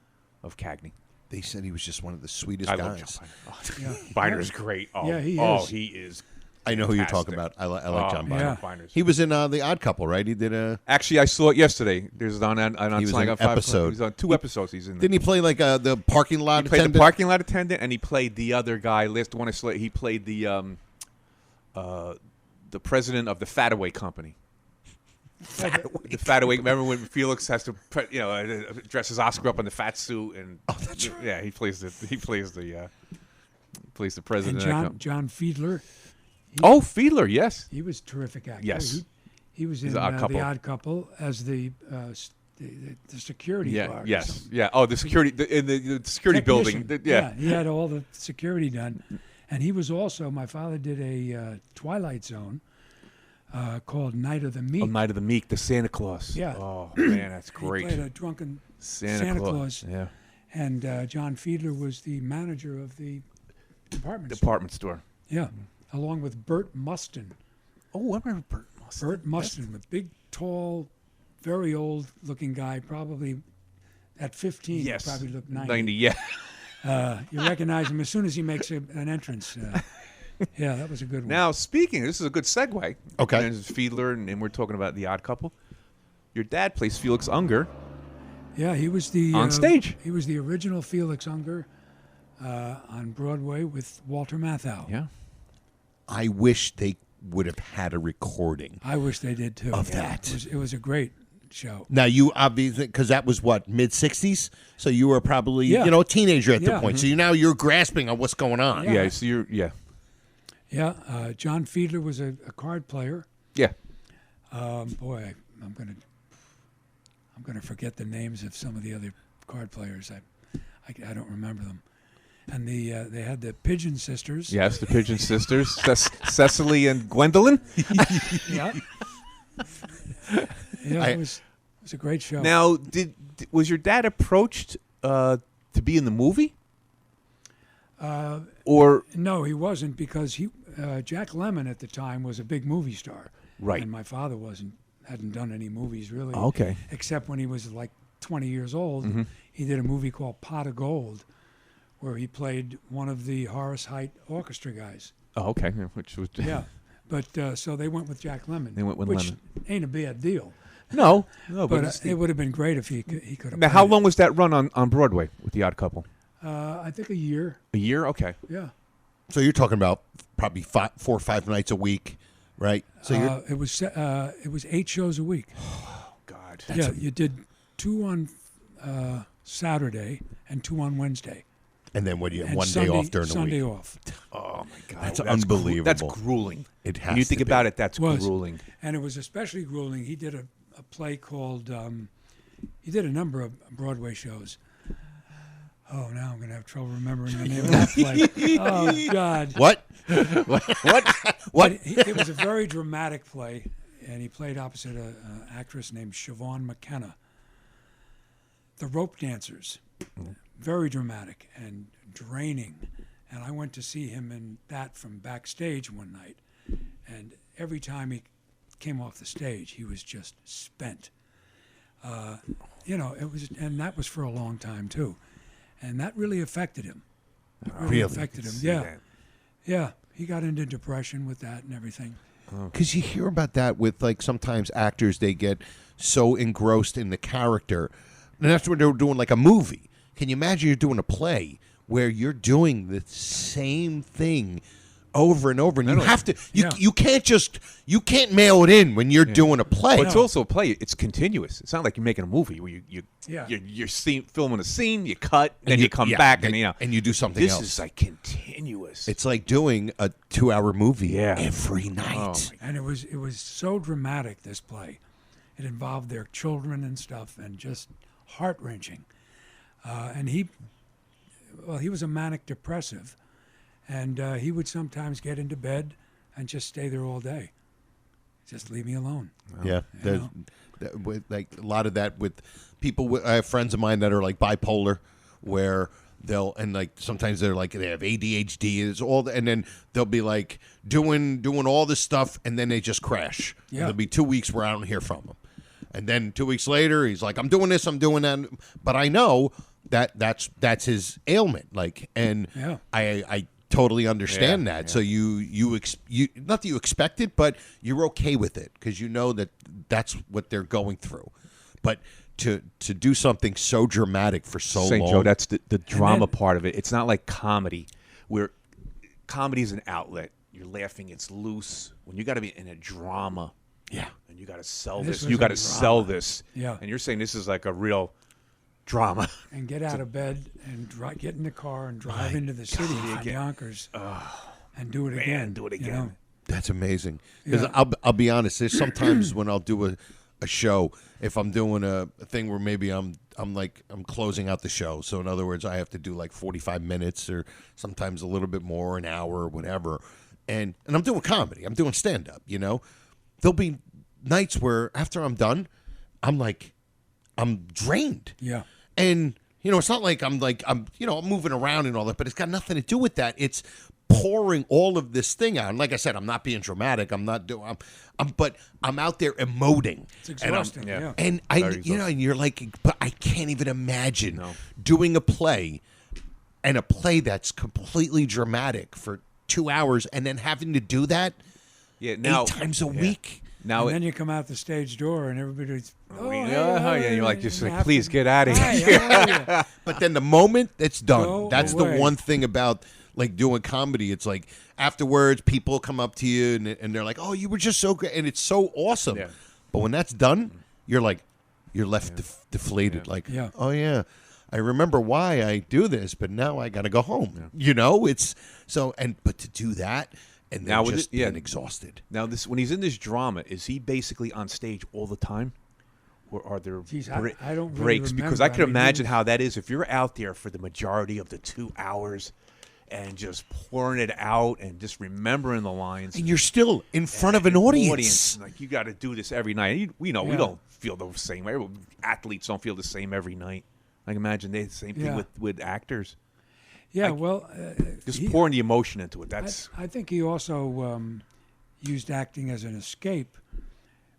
of Cagney. They said he was just one of the sweetest I guys. love John Biner. Oh, Biner is great. Oh, Yeah, he oh, is. he is. I know who you're fantastic. talking about. I like John Biner. yeah. Biner's. He was in The Odd Couple, right? He did a. Actually, I saw it yesterday. There's on He was Slang in on 5 episode. He's on 2 episodes. He's in. Didn't he play like the parking lot He played attendant? the parking lot attendant, and he played the other guy. Last one I saw, he played the president of the Fataway Company. The Fataway. Remember when Felix has to, dresses Oscar up in the fat suit, and that's right. Yeah, he plays the And president. of that company. John Fiedler, Oh, Fiedler, yes. he was a terrific actor. Yes. He was He's in The Odd Couple. The Odd Couple as the security guard. or Yes. something. Yeah. Oh, the security in the security building. Technician. Yeah. He had all the security done. And he was also, my father did a Twilight Zone called Night of the Meek. Oh, Night of the Meek, the Santa Claus. Yeah. Oh man, that's He great. played a drunken Santa Claus. Yeah. And John Fiedler was the manager of the department store. Department store. Yeah, along with Burt Mustin. Oh, I remember Burt Mustin. Burt Mustin, a big, tall, very old-looking guy, probably at 15, Yes. he probably looked 90. 90. Yeah. You recognize him as soon as he makes an entrance. Yeah, that was a good one. Now, speaking, this is a good segue. Okay. There's Fiedler, and we're talking about The Odd Couple. Your dad plays Felix Unger. Yeah, he was the On stage. He was the original Felix Unger on Broadway with Walter Matthau. Yeah. I wish they would have had a recording. I wish they did too. Of Yeah, that. it was a great show. Now, you obviously, because that was what, mid-'60s? So you were probably, Yeah. a teenager at the Yeah. point. So you're grasping on what's going on. Yeah. So you're. Yeah. Yeah, John Fiedler was a card player. Yeah. Boy, I'm gonna forget the names of some of the other card players. I don't remember them. And they had the Pigeon Sisters. Yes, the Pigeon Sisters, Cecily and Gwendolyn. Yeah. Yeah, it was a great show. Now, was your dad approached to be in the movie? Or No, he wasn't, because Jack Lemmon at the time was a big movie star. Right. And my father hadn't done any movies really. Okay. Except when he was like 20 years old. Mm-hmm. He did a movie called Pot of Gold, where he played one of the Horace Heidt orchestra guys. okay, yeah, which was Yeah. But so they went with Jack Lemmon. They went with which Lemmon. ain't a bad deal. no, But it's it would have been great if he could have. now, how long was that run on Broadway with The Odd Couple? I think a year. A year? Okay. Yeah. So you're talking about probably 4 or 5 nights a week, right? So It was 8 shows a week. God. Yeah, you did 2 on Saturday and 2 on Wednesday. and then what do you have? And One Sunday, day off during the Sunday week. off. Oh my God. That's unbelievable. That's grueling. It has When you think to be. about it, that's Was. grueling. And it was especially grueling. He did a play called, he did a number of Broadway shows. Oh, now I'm going to have trouble remembering the name of that play. Oh, God. What? But it was a very dramatic play, and he played opposite an actress named Siobhan McKenna. The Rope Dancers. Very dramatic and draining. And I went to see him in that from backstage one night. And every time he came off the stage, he was just spent. It was, and that was for a long time too. And that really affected him. It really affected him. Yeah. Yeah. He got into depression with that and everything. Because you hear about that with, like, sometimes actors, they get so engrossed in the character. And that's when they're doing, like, a movie. Can you imagine you're doing a play where you're doing the same thing over and over, and you have to, you can't mail it in when you're doing a play. But it's also a play. It's continuous. It's not like you're making a movie where Yeah. you're filming a scene, you cut, then you come back, and and you do something this else. is like continuous. It's like doing a 2-hour movie Yeah. every night. And it was so dramatic, this play. It involved their children and stuff, and just heart-wrenching. And he was a manic depressive, And he would sometimes get into bed and just stay there all day. Just leave me alone. Yeah, there's like a lot of that with people. I have friends of mine that are like bipolar, where they'll and like sometimes they're like they have ADHD. It's all, and then they'll be like doing all this stuff, and then they just crash. Yeah. There'll be 2 weeks where I don't hear from them, and then 2 weeks later he's like, I'm doing this, I'm doing that, but I know that's his ailment. Like, and I totally understand that. Yeah. So you not that you expect it, but you're okay with it because you know that that's what they're going through. But to do something so dramatic for so long, Joe, that's the drama part of it. It's not like comedy, where comedy is an outlet. You're laughing, it's loose. When you got to be in a drama, and you got to sell this. You got to sell this. Yeah, and you're saying this is like a real drama. And get out of bed and get in the car and drive into the city from Yonkers and do it again. Do it again. You know? That's amazing. Because I'll be honest. There's sometimes when I'll do a show, if I'm doing a thing where maybe I'm closing out the show. So in other words, I have to do like 45 minutes or sometimes a little bit more, an hour or whatever. And I'm doing comedy. I'm doing stand up. You know, there'll be nights where after I'm done, I'm drained. Yeah. And, you know, it's not like I'm moving around and all that, but it's got nothing to do with that. It's pouring all of this thing out. And like I said, I'm not being dramatic. But I'm out there emoting. It's exhausting. And and you're like, but I can't even imagine doing a play that's completely dramatic for 2 hours and then having to do that 8 times a week. And then you come out the stage door and everybody's, you're like, just like, please get out of here. But then the moment it's done, that's away. the one thing about like doing comedy. It's like afterwards, people come up to you and they're like, "Oh, you were just so great," and it's so awesome. Yeah. But when that's done, you're left deflated. Like, oh yeah, I remember why I do this, but now I got to go home. Yeah. You know, it's so but to do that. And now just being exhausted. Now, when he's in this drama, is he basically on stage all the time, or are there I don't breaks? Really because I can imagine how that is if you're out there for the majority of the 2 hours, and just pouring it out and just remembering the lines, and you're still in front of an audience. Like you got to do this every night. We don't feel the same way. Athletes don't feel the same every night. I can imagine the same thing with actors. Yeah, just pouring the emotion into it. I think he also used acting as an escape,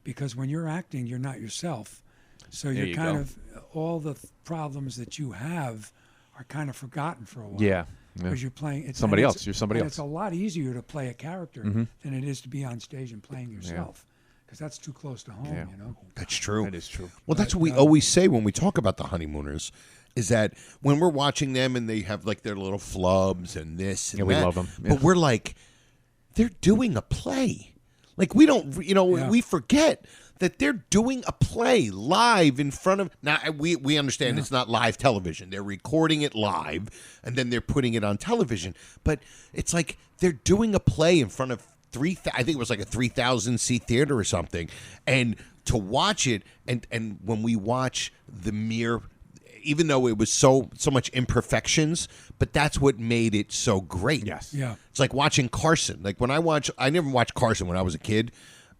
because when you're acting, you're not yourself. So you're kind of all the problems that you have are kind of forgotten for a while. Yeah, because you're playing somebody else. You're somebody else. It's a lot easier to play a character than it is to be on stage and playing yourself. Because that's too close to home. You know. That's true. That is true. Well, that's what we always say when we talk about the Honeymooners. Is that when we're watching them and they have like their little flubs and this and that, we love them. Yeah. But we're like, they're doing a play. Like we don't, we forget that they're doing a play live in front of. Now we understand it's not live television. They're recording it live and then they're putting it on television. But it's like they're doing a play in front of I think it was like a 3,000 seat theater or something. And to watch it, and when we watch the mere. Even though it was so much imperfections, but that's what made it so great. Yes. Yeah. It's like watching Carson. Like when I never watched Carson when I was a kid.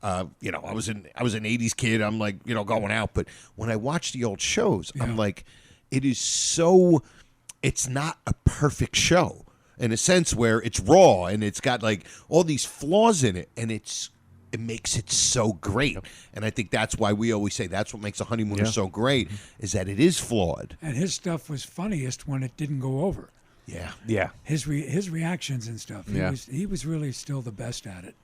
I was an 80s kid. I'm like, going out. But when I watch the old shows, I'm like, it's not a perfect show in a sense where it's raw and it's got like all these flaws in it, and it makes it so great. Yep. And I think that's why we always say that's what makes a Honeymooner so great, is that it is flawed. And his stuff was funniest when it didn't go over. Yeah. Yeah. His reactions and stuff. He was really still the best at it.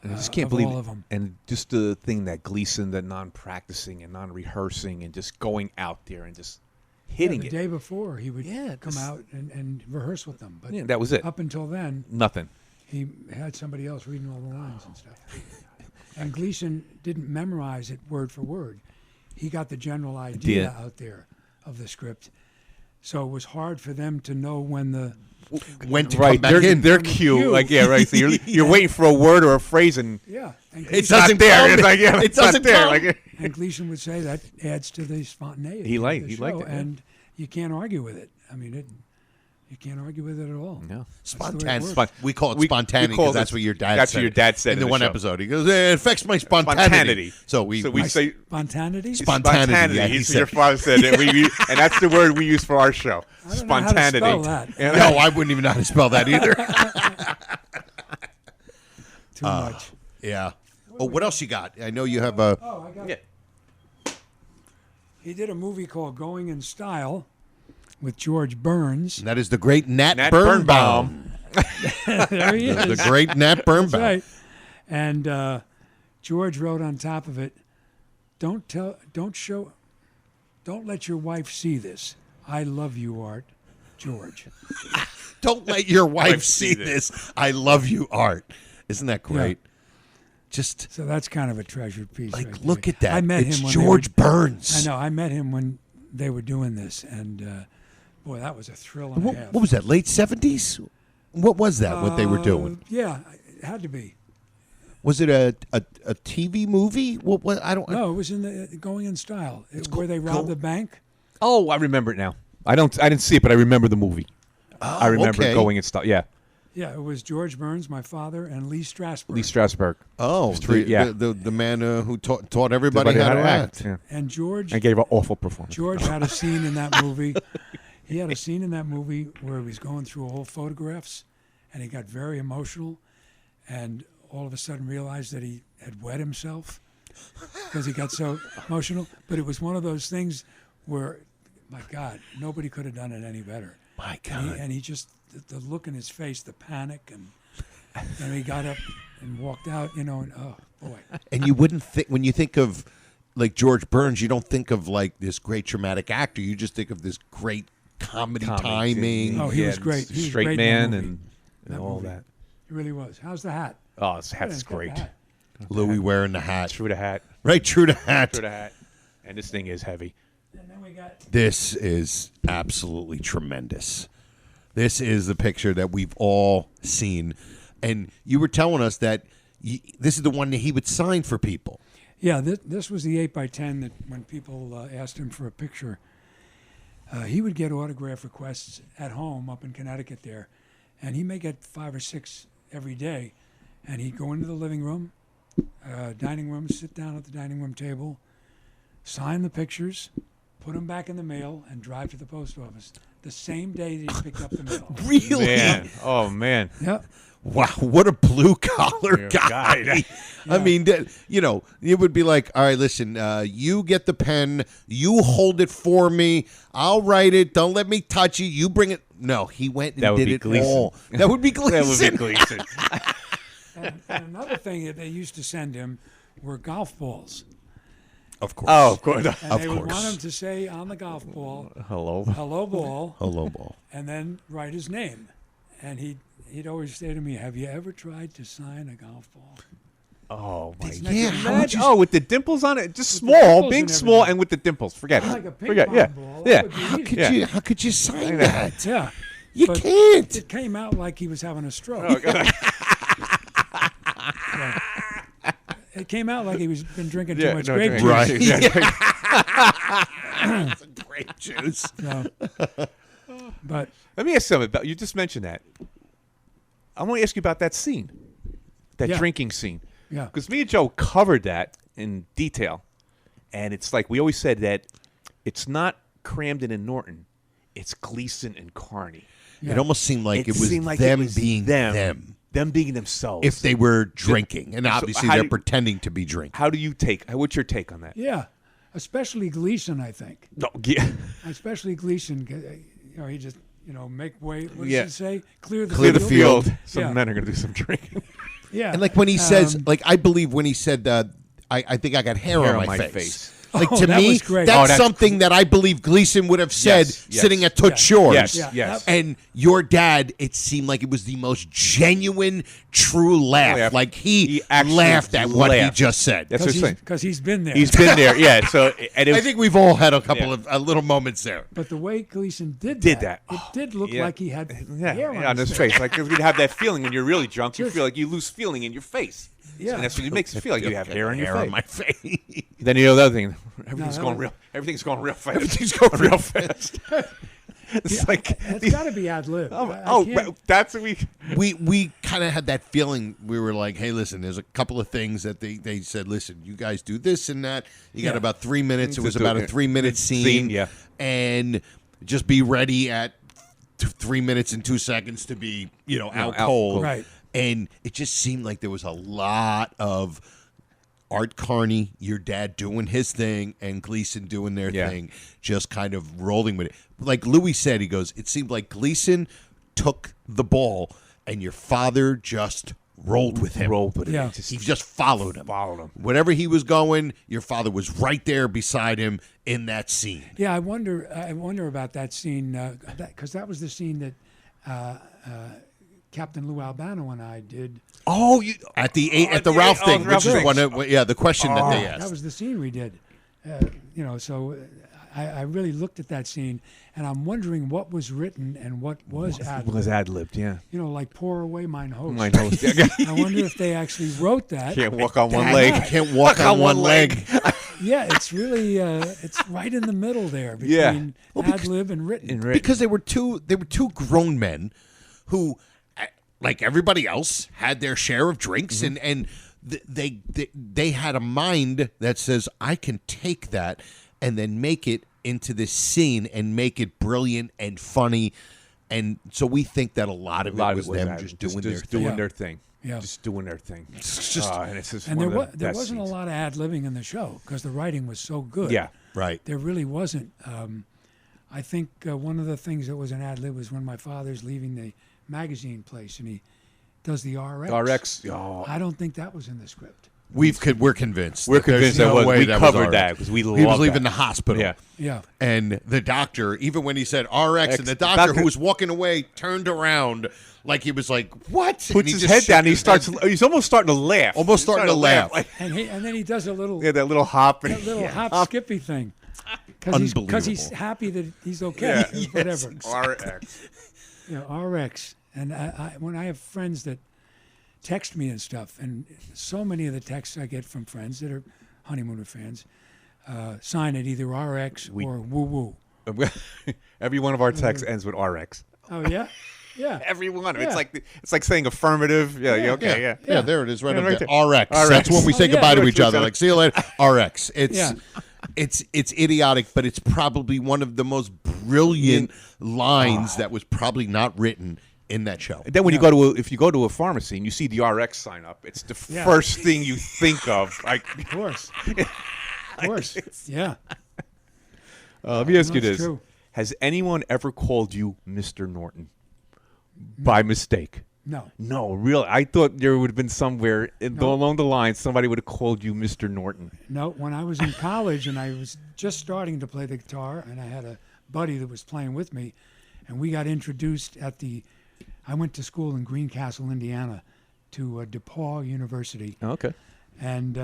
I just can't believe all of them. And just the thing that Gleason, that non-practicing and non-rehearsing and just going out there and just hitting the day before he would come out and rehearse with them. But that was it. Up until then, nothing. He had somebody else reading all the lines and stuff. And Gleason didn't memorize it word for word. He got the general idea out there of the script. So it was hard for them to know when to come back in. Their cue. Like, right. So you're waiting for a word or a phrase and it doesn't there. It's like, it doesn't there. Like, and Gleason would say that adds to the spontaneity. He liked it. And you can't argue with it. I mean, You can't argue with it at all. No. Spontaneity. We call it spontaneity call because that's what your dad said. That's what your dad said in the one show. episode. He goes, it affects my spontaneity. So we say spontaneity. Spontaneity. Yeah, Your father said it. And that's the word we use for our show. I don't Spontaneity. know how to spell that. No, I wouldn't even know how to spell that either. Too much. Yeah. Oh, what else you got? I know you have a. Oh, I got. Yeah. He did a movie called Going in Style with George Burns. That is the great Nat Birnbaum. There he is. The great Nat Birnbaum. That's right. And George wrote on top of it, don't let your wife see this. I love you, Art. George. Don't let your wife see this. I love you, Art. Isn't that great? Yeah. Just so that's kind of a treasured piece. like, right look there. at that. I met It's him when George Burns. I know. I met him when they were doing this, and boy, that was a thrill and a half. What was that? Late 70s? What was that? What they were doing? Yeah, it had to be. Was it a TV movie? What? I don't. No, it was in the Going in Style, where they robbed the bank. Oh, I remember it now. I didn't see it, but I remember the movie. I remember it Going in Style. Yeah. Yeah, it was George Burns, my father, and Lee Strasberg. Lee Strasberg. Oh, the man who taught everybody how to act. Yeah. And George. And gave an awful performance. George had a scene in that movie. He had a scene in that movie where he was going through old photographs, and he got very emotional, and all of a sudden realized that he had wet himself because he got so emotional. But it was one of those things where, my God, nobody could have done it any better. My God. And he just, the look in his face, the panic, and he got up and walked out, and oh, boy. And you wouldn't think, when you think of, like, George Burns, you don't think of, like, this great dramatic actor. You just think of this great comedy timing. Oh, he was great. He was Straight great man in and all that. He really was. How's the hat? Oh, his hat's great. Louis wearing the hat. True to hat. Right, true to hat. True to hat. And this thing is heavy. And then we got... This is absolutely tremendous. This is the picture that we've all seen. And you were telling us that this is the one that he would sign for people. Yeah, this was the 8x10 that when people asked him for a picture, he would get autograph requests at home up in Connecticut there. And he may get 5 or 6 every day. And he'd go into the living room, dining room, sit down at the dining room table, sign the pictures, put them back in the mail, and drive to the post office the same day that he picked up the mail. Really? Man. Oh, man. Yep. Wow, what a blue-collar guy. Yeah. I mean, it would be like, all right, listen, you get the pen, you hold it for me, I'll write it, don't let me touch it, you bring it. No, he went and did it Gleason. all. That would be Gleason. That would be Gleason. And another thing that they used to send him were golf balls. Of course. Oh, of course. And they would want him to say on the golf ball, Hello. hello ball, Hello, ball. and then write his name. And he'd always say to me, have you ever tried to sign a golf ball? Oh, my God. Yeah, how would you, Oh, with the dimples on it? Just With the small, dimples big, and small, everything. and with the dimples. Forget it. Like a ping Forget pong Yeah. ball. Yeah. That would be easy. how could you sign that? Yeah. You But can't. It came out like he was having a stroke. Oh, God. Yeah. It came out like he was been drinking too Yeah, much no, grape juice. Right. Yeah. That's a great juice. So, but Let me ask something about, you just mentioned that. I want to ask you about that scene, that Yeah. drinking scene. yeah, Because me and Joe covered that in detail. And it's like we always said that it's not Cramden and Norton. It's Gleason and Carney. It almost seemed like it was seemed like them it was being them. Them being themselves. If they were drinking. And So obviously how they're do- pretending to be drinking. What's your take on that? yeah. Especially Gleason, I think. No, yeah. Especially Gleason, he just make way. What does Yeah. he say? Clear the Clear the field. field. Some Yeah. men are going to do some drinking. Yeah. And like when he says, like I believe when he said, I think I got hair on my face. Like Oh, to that me, was great. that's, that's something that I believe Gleason would have said Yes, yes. sitting at Toots Shores. Yes, Yeah. yes. And your dad, it seemed like it was the most genuine, true laugh. Laugh. Like he actually laughed at what he laughed. just said. That's what I'm saying. Because he's been there. He's been there, yeah. So, and it I was, think we've all had a couple of little moments there. But the way Gleason did that. it did look Yeah. like he had yeah, hair on his face. Like, because we'd have that feeling when you're really drunk. You Just- feel like you lose feeling in your face. Yeah. And that's what it makes you feel like you have hair on your face. on my face. Then the other thing, everything's that going was- real. Everything's going real fast. Everything's going real fast. It's like it's got to be ad lib. That's what we kind of had that feeling. We were like, hey, listen, there's a couple of things that they said, listen, you guys do this and that. You got about 3 minutes. It was about a 3-minute scene. Yeah. And just be ready at 3 minutes and 2 seconds to be, out cold. Right. And it just seemed like there was a lot of Art Carney, your dad doing his thing, and Gleason doing their thing, just kind of rolling with it. Like Louis said, he goes, it seemed like Gleason took the ball, and your father just rolled with him. Yeah. He just followed him. Followed him. Wherever he was going, your father was right there beside him in that scene. Yeah, I wonder about that scene, because that was the scene that Captain Lou Albano and I did. Oh, at the Ralph thing, which is the question that they asked. That was the scene we did. So I really looked at that scene, and I'm wondering what was written and what was ad-libbed. Was ad-libbed, yeah. Like Pour Away Mine Host. Mine Host, yeah. I wonder if they actually wrote that. Can't walk on one leg. Can't walk on one leg. Yeah, it's really it's right in the middle there between ad-lib and written. Because they were two grown men who, like everybody else, had their share of drinks, and they had a mind that says, I can take that and then make it into this scene and make it brilliant and funny. And so we think that a lot of it was them just doing their thing. Yeah. Just doing their thing. It's just, and there wasn't a lot of ad-libbing in the show because the writing was so good. Yeah, right. There really wasn't. I think one of the things that was an ad-lib was when my father's leaving the magazine place and he does the RX. Oh. I don't think that was in the script. We're convinced. We're convinced that was. We covered that because we loved He was leaving that. the hospital. Yeah. And the doctor, even when he said RX, and the doctor who was walking away turned around like he was like, what? Puts his head down. He's almost starting to laugh. Almost starting to laugh. And then he does a little. That little hop. That little hop skippy thing. Because he's happy that he's okay. Yeah. Whatever. RX. RX. And when I have friends that text me and stuff, and so many of the texts I get from friends that are Honeymooner fans sign it either RX or woo woo. Every one of our texts ends with RX. Oh yeah, yeah. Every one. Yeah. It's like saying affirmative. Yeah. Okay. Yeah. There it is. Right up there. RX. That's when we say goodbye to each other. Like, see you later. RX. It's idiotic, but it's probably one of the most brilliant lines that was probably not written in that show. And then when if you go to a pharmacy and you see the RX sign up, it's the first thing you think of. Of course. Yeah. Let me ask you this. True. Has anyone ever called you Mr. Norton by mistake? No. No, really. I thought there would have been somewhere along the line somebody would have called you Mr. Norton. No, when I was in college and I was just starting to play the guitar, and I had a buddy that was playing with me, and we got introduced I went to school in Greencastle, Indiana, to DePaul University. Okay. And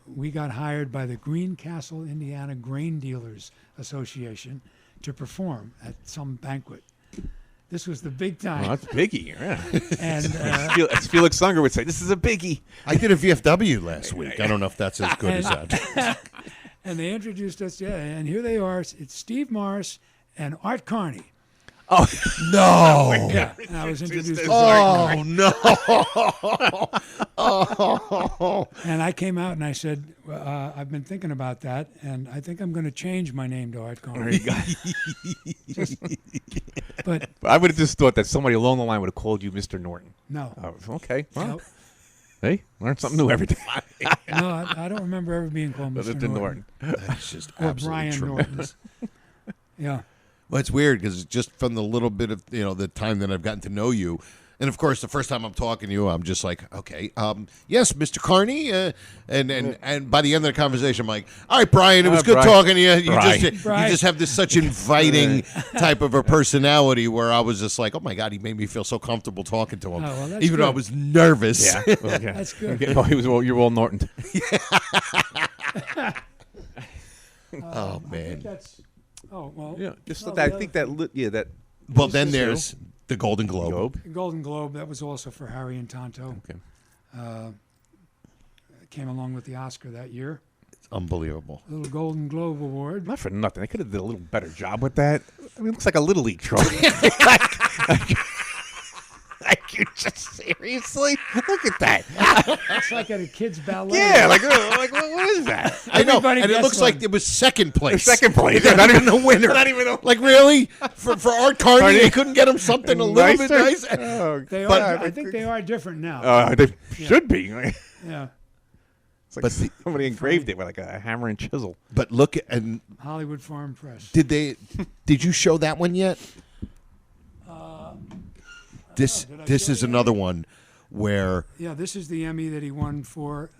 we got hired by the Greencastle, Indiana Grain Dealers Association to perform at some banquet. This was the big time. Oh, that's biggie. Yeah. And as Felix Unger would say, this is a biggie. I did a VFW last week. I don't know if that's as good as that. And they introduced us, and here they are. It's Steve Morris and Art Carney. Oh, no. Yeah, and I was introduced to Art. Oh, no. And I came out and I said, I've been thinking about that, and I think I'm going to change my name to Art Carney. There you go. But I would have just thought that somebody along the line would have called you Mr. Norton. No. Oh, okay. Well, no. Hey, learn something new every day. No, I don't remember ever being called Mr. Norton. That's just or absolutely Brian tremendous. Norton. Yeah. Well, it's weird because just from the little bit of the time that I've gotten to know you, and of course the first time I'm talking to you, I'm just like, okay, yes, Mr. Carney, and by the end of the conversation, I'm like, all right, Brian, it was good talking to you. You just have this such inviting type of a personality where I was just like, oh my God, he made me feel so comfortable talking to him, even though I was nervous. Yeah, okay. That's good. Okay. Oh, you're all Norton. Oh man. Oh well. Yeah, just I think that. Well, then there's the Golden Globe. Golden Globe. That was also for Harry and Tonto. Okay. Came along with the Oscar that year. It's unbelievable. A little Golden Globe award. Not for nothing. They could have did a little better job with that. I mean, it looks like a Little League trophy. Like, you just seriously? Look at that. It's like at a kid's ballet. Yeah, like what is that? I know, Everybody and it gets looks one. like it was second place. Second place. Yeah, not even the winner. Not even like really for Art Carney, they couldn't get him something a little bit nice. Oh, They are. But- I think they are different now. they should be. Yeah. It's like somebody engraved it with like a hammer and chisel. But look, and Hollywood Foreign Press. did you show that one yet? This is another one where Yeah, this is the Emmy that he won for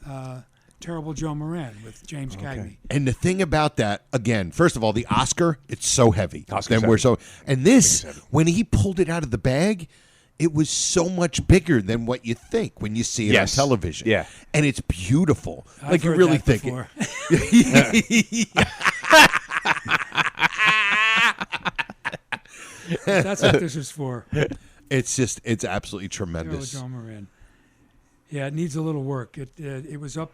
Terrible Joe Moran with James Cagney. and the thing about that again, first of all, the Oscar, it's so heavy. Oscar's Then we're heavy. and this when he pulled it out of the bag, it was so much bigger than what you think when you see it Yes. on television. Yeah. And it's beautiful. I've like you heard really that think before. That's what this is for. it's absolutely Terrible tremendous. Joe Moran. Yeah, it needs a little work. It was up.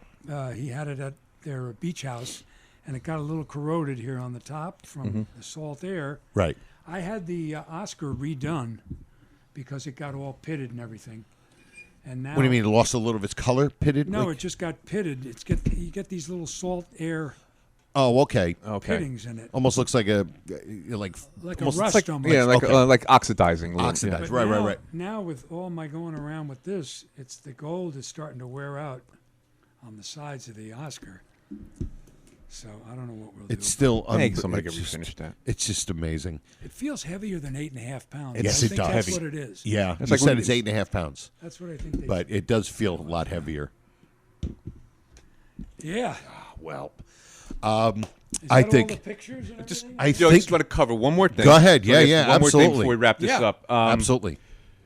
He had it at their beach house, and it got a little corroded here on the top from the salt air. Right. I had the Oscar redone because it got all pitted and everything. And now, What do you mean? It lost a little of its color, pitted? No, Like- it just got pitted. You get these little salt air oh, okay. pittings in it, Almost looks like a like almost a rust Like, almost. yeah, Okay. like oxidizing. a little, Oxidized. But Right. Now with all my going around with this, it's the gold is starting to wear out on the sides of the Oscar. So I don't know what we'll It's do. still Yeah. Hey, somebody it's can just- refinish that. It's just amazing. It feels heavier than 8.5 pounds. Yes, I it think does. That's Heavy. what it is. Yeah, It's you like said when- it's 8.5 pounds, That's what I think. They but it does feel a lot heavier. yeah. Well, Is I that all think the pictures and Just, everything? I Joe, think just want to cover one more thing. Go ahead. So Yeah, I guess yeah, one more thing absolutely. before we wrap this Yeah. up. absolutely.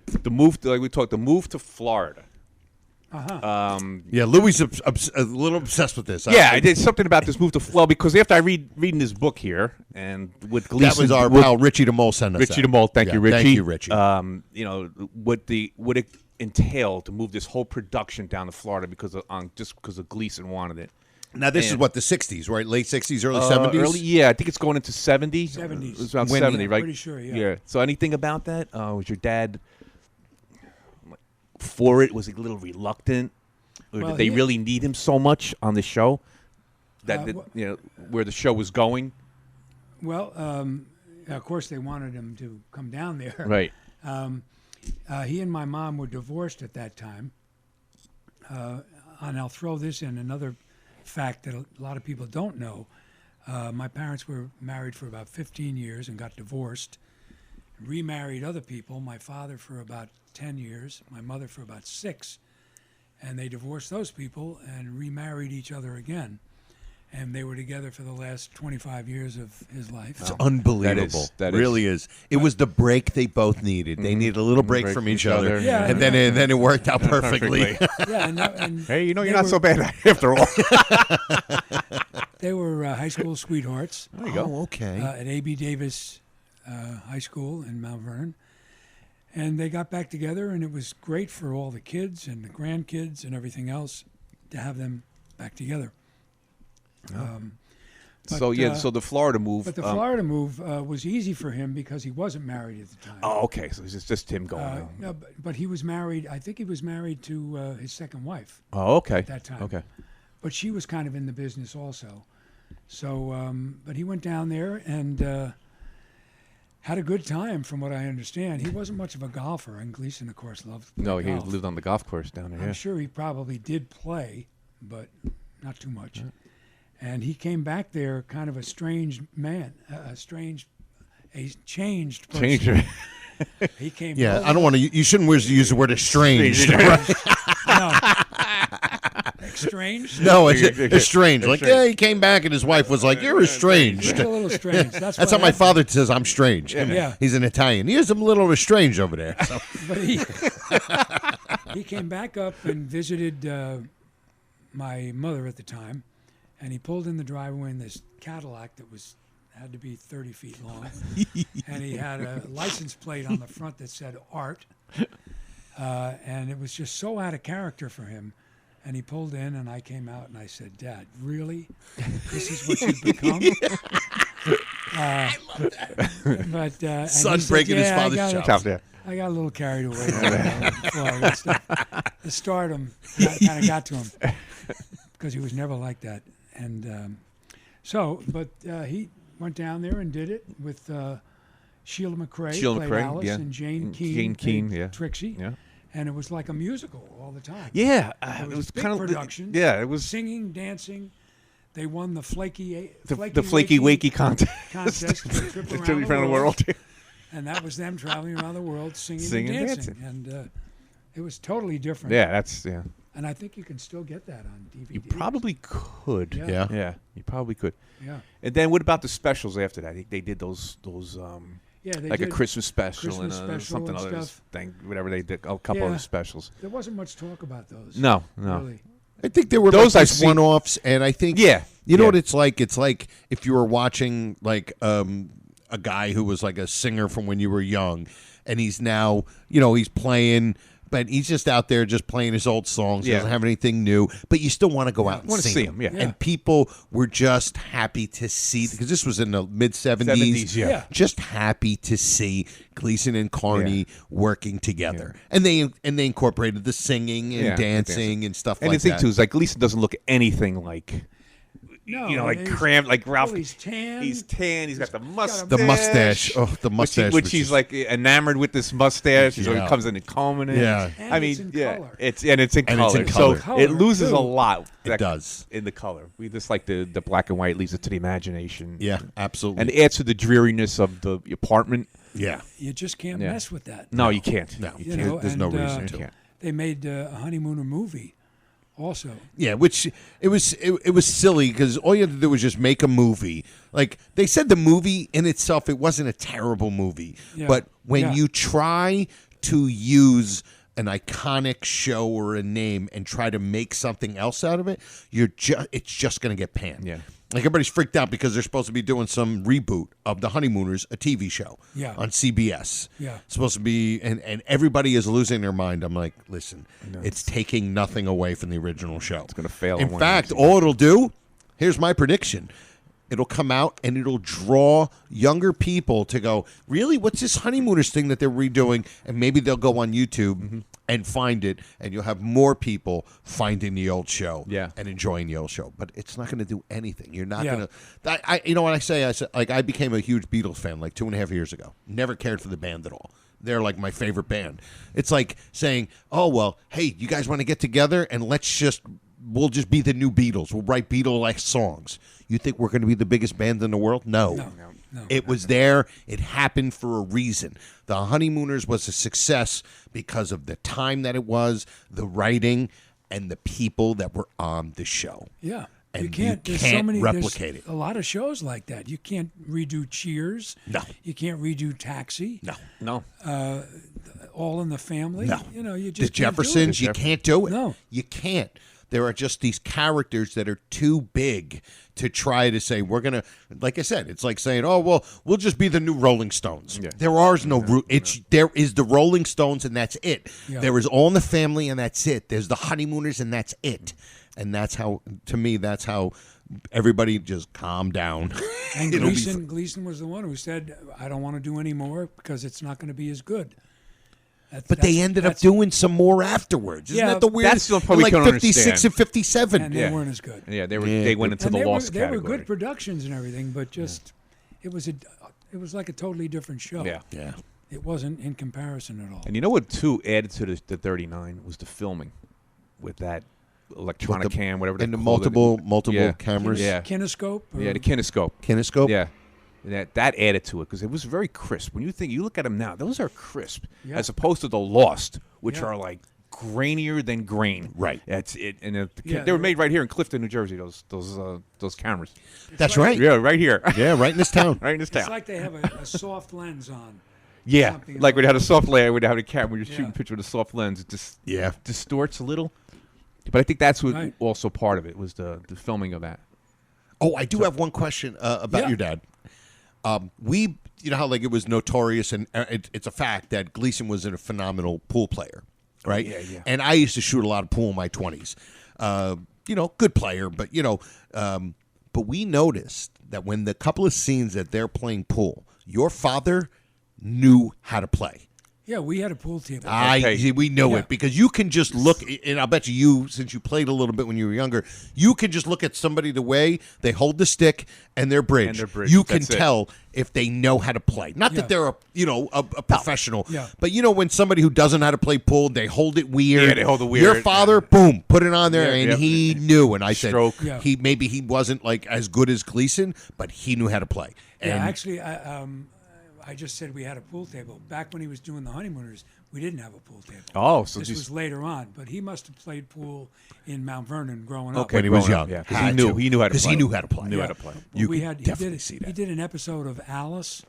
The move, like we talked, the move to Florida. Yeah, Louis a little obsessed with this. Yeah, I did something about this move to because after I reading this book here and with Gleason, that was our pal Richie DeMole sent us. Richie that. DeMole. Thank Yeah, you, Richie. Thank you, Richie. You know what it entailed to move this whole production down to Florida because of Gleason wanted it. Now this is and- what the '60s, right? Late '60s, early '70s. Yeah, I think it's going into 70. 70s. It's around When- 70, right? Pretty sure, yeah. Yeah. So anything about that? Was your dad for it? Was he a little reluctant? Or Well, did they he- really need him so much on the show that, wh- where the show was going? Well, of course they wanted him to come down there. Right. He and my mom were divorced at that time. And I'll throw this in, another fact that a lot of people don't know. My parents were married for about 15 years and got divorced, remarried other people, my father for about 10 years, my mother for about 6. And they divorced those people and remarried each other again. And they were together for the last 25 years of his life. It's unbelievable. That really is. It was the break they both needed. They needed a little break from each other, Yeah, and then it worked out perfectly. Yeah, and Hey, you know, they you're not were- so bad after all. They were high school sweethearts. There you go. Oh, okay. At A.B. Davis High School in Mount Vernon. And they got back together, and it was great for all the kids and the grandkids and everything else to have them back together. So the Florida move. But the Florida move was easy for him because he wasn't married at the time. Oh, okay. So it's just him going. No, but he was married. I think he was married to his second wife Oh, okay. at that time. Okay. But she was kind of in the business also. So, but he went down there and had a good time, from what I understand. He wasn't much of a golfer, and Gleason, of course, loved No, he golf. lived on the golf course down there. I'm Yeah. sure he probably did play, but not too much. And he came back there kind of a strange man, a changed person. Change. He came. Yeah, I don't want to. You shouldn't use the word estranged. No. Estranged? No, it's estranged. Like, yeah, he came back and his wife was like, "You're He's estranged." a little strange. That's That's what how my happened. father says I'm strange. Yeah. He's an Italian. He is a little estranged over there. So. But he came back up and visited my mother at the time, and he pulled in the driveway in this Cadillac that had to be 30 feet long, and he had a license plate on the front that said Art, and it was just so out of character for him. And he pulled in, and I came out, and I said, "Dad, really? This is what you've become?" I love that. But and Son he said, breaking his "Yeah, father's chops. I got a little carried away. The stardom kind of got to him because he was never like that. And he went down there and did it with Sheila McRae, played Alice, and Jane Keane, played Trixie. Yeah. And it was like a musical all the time. Yeah, it was big kind of production. Yeah, it was singing, dancing. They won the flaky wakey contest. Trip around the world. And that was them traveling around the world singing and dancing. And it was totally different. Yeah, And I think you can still get that on DVD. You probably could. Yeah. You probably could. Yeah. And then what about the specials after that? They did those they like did a Christmas special Christmas and special something and other stuff. thing, whatever they did, a couple of specials. There wasn't much talk about those. No. Really. I think there were those like one-offs, and I think you know what it's like. It's like if you were watching like a guy who was like a singer from when you were young, and he's now he's playing. But he's just out there just playing his old songs. He doesn't have anything new. But you still want to go out and see him. Yeah. And people were just happy to see, because this was in the mid-'70s. 70s, yeah. Just happy to see Gleason and Carney working together. And they incorporated the singing and dancing and stuff like that. And the thing, too, is like Gleason doesn't look anything like... No, like cramped, like Ralph. He's tan. He's tan. He's got the mustache. The mustache. Oh, the mustache. Which he's like enamored with this mustache. He comes in and combing it. Yeah. And it's in color. It's in color. color. So it loses a lot. It does. In the color. We just like the black and white leaves it to the imagination. Yeah, absolutely. And it adds to the dreariness of the apartment. Yeah. You just can't mess with that. No, you can't. No, you can't. There's no reason to. They made a Honeymooner movie. Also, yeah, which it was silly because all you had to do was just make a movie. Like they said, the movie in itself, it wasn't a terrible movie, but when you try to use an iconic show or a name and try to make something else out of it, it's just going to get panned. Yeah. Like everybody's freaked out because they're supposed to be doing some reboot of The Honeymooners, a TV show on CBS. Yeah. It's supposed to be, and everybody is losing their mind. I'm like, listen, it's taking nothing away from the original show. It's going to fail. In fact, all it'll do, here's my prediction. It'll come out and it'll draw younger people to go, really? What's this Honeymooners thing that they're redoing? And maybe they'll go on YouTube and find it, and you'll have more people finding the old show and enjoying the old show. But it's not going to do anything. You're not going to. You know what I say? I said, like, I became a huge Beatles fan like 2.5 years ago. Never cared for the band at all. They're like my favorite band. It's like saying, oh, well, hey, you guys want to get together and we'll just be the new Beatles. We'll write Beatle-like songs. You think we're going to be the biggest band in the world? No. It was there. It happened for a reason. The Honeymooners was a success because of the time that it was, the writing, and the people that were on the show. Yeah. And you can't replicate it. A lot of shows like that. You can't redo Cheers. No. You can't redo Taxi. No. All in the Family. No. You just the Jeffersons, you can't do it. No. You can't. There are just these characters that are too big to try to say, we're going to, like I said, it's like saying, oh, well, we'll just be the new Rolling Stones. Yeah. There is there is the Rolling Stones, and that's it. Yeah. There is All in the Family, and that's it. There's the Honeymooners, and that's it. And that's how, to me, that's how everybody just calm down. And Gleason was the one who said, I don't want to do any more because it's not going to be as good. But they ended up doing some more afterwards. Isn't that the weirdest? That's the part we like don't 56 understand. and 57. And they weren't as good. Yeah, they went into the lost category. They were good productions and everything, but just it was like a totally different show. Yeah. It wasn't in comparison at all. And you know what, too, added to the 39 was the filming with that electronic cam, whatever they and the called multiple cameras. Kinescope? Yeah, the kinescope. Kinescope? Yeah. That added to it because it was very crisp. When you look at them now, those are crisp as opposed to the Lost, which are like grainier than grain. Right. That's it. And they were made right here in Clifton, New Jersey. Those cameras. That's right. Yeah, right here. Yeah, right in this town. Right in this town. It's like they have a soft lens on. Yeah, like when you had a soft layer, when you had a camera, when you're shooting a picture with a soft lens, it just distorts a little. But I think that's what also part of it was the filming of that. Oh, I do have one question about your dad. You know how like it was notorious, and it's a fact that Gleason was a phenomenal pool player, right? Yeah. And I used to shoot a lot of pool in my 20s. Good player, but but but we noticed that when the couple of scenes that they're playing pool, your father knew how to play. Yeah, we had a pool table. We know it because you can just look, and I'll bet you, since you played a little bit when you were younger, you can just look at somebody the way they hold the stick and their bridge. You can tell if they know how to play. Not that they're a professional, but when somebody who doesn't know how to play pool, they hold it weird. Yeah, they hold it weird. Your father, boom, put it on there, and he knew. And I said, Stroke. he wasn't like as good as Gleason, but he knew how to play. And actually, I just said we had a pool table. Back when he was doing the Honeymooners, we didn't have a pool table. Oh, so this was later on. But he must have played pool in Mount Vernon growing up. Okay, when he was young. Yeah, because he knew how to play. Because he knew how to play. Knew how to play. You could definitely see that. He did an episode of Alice.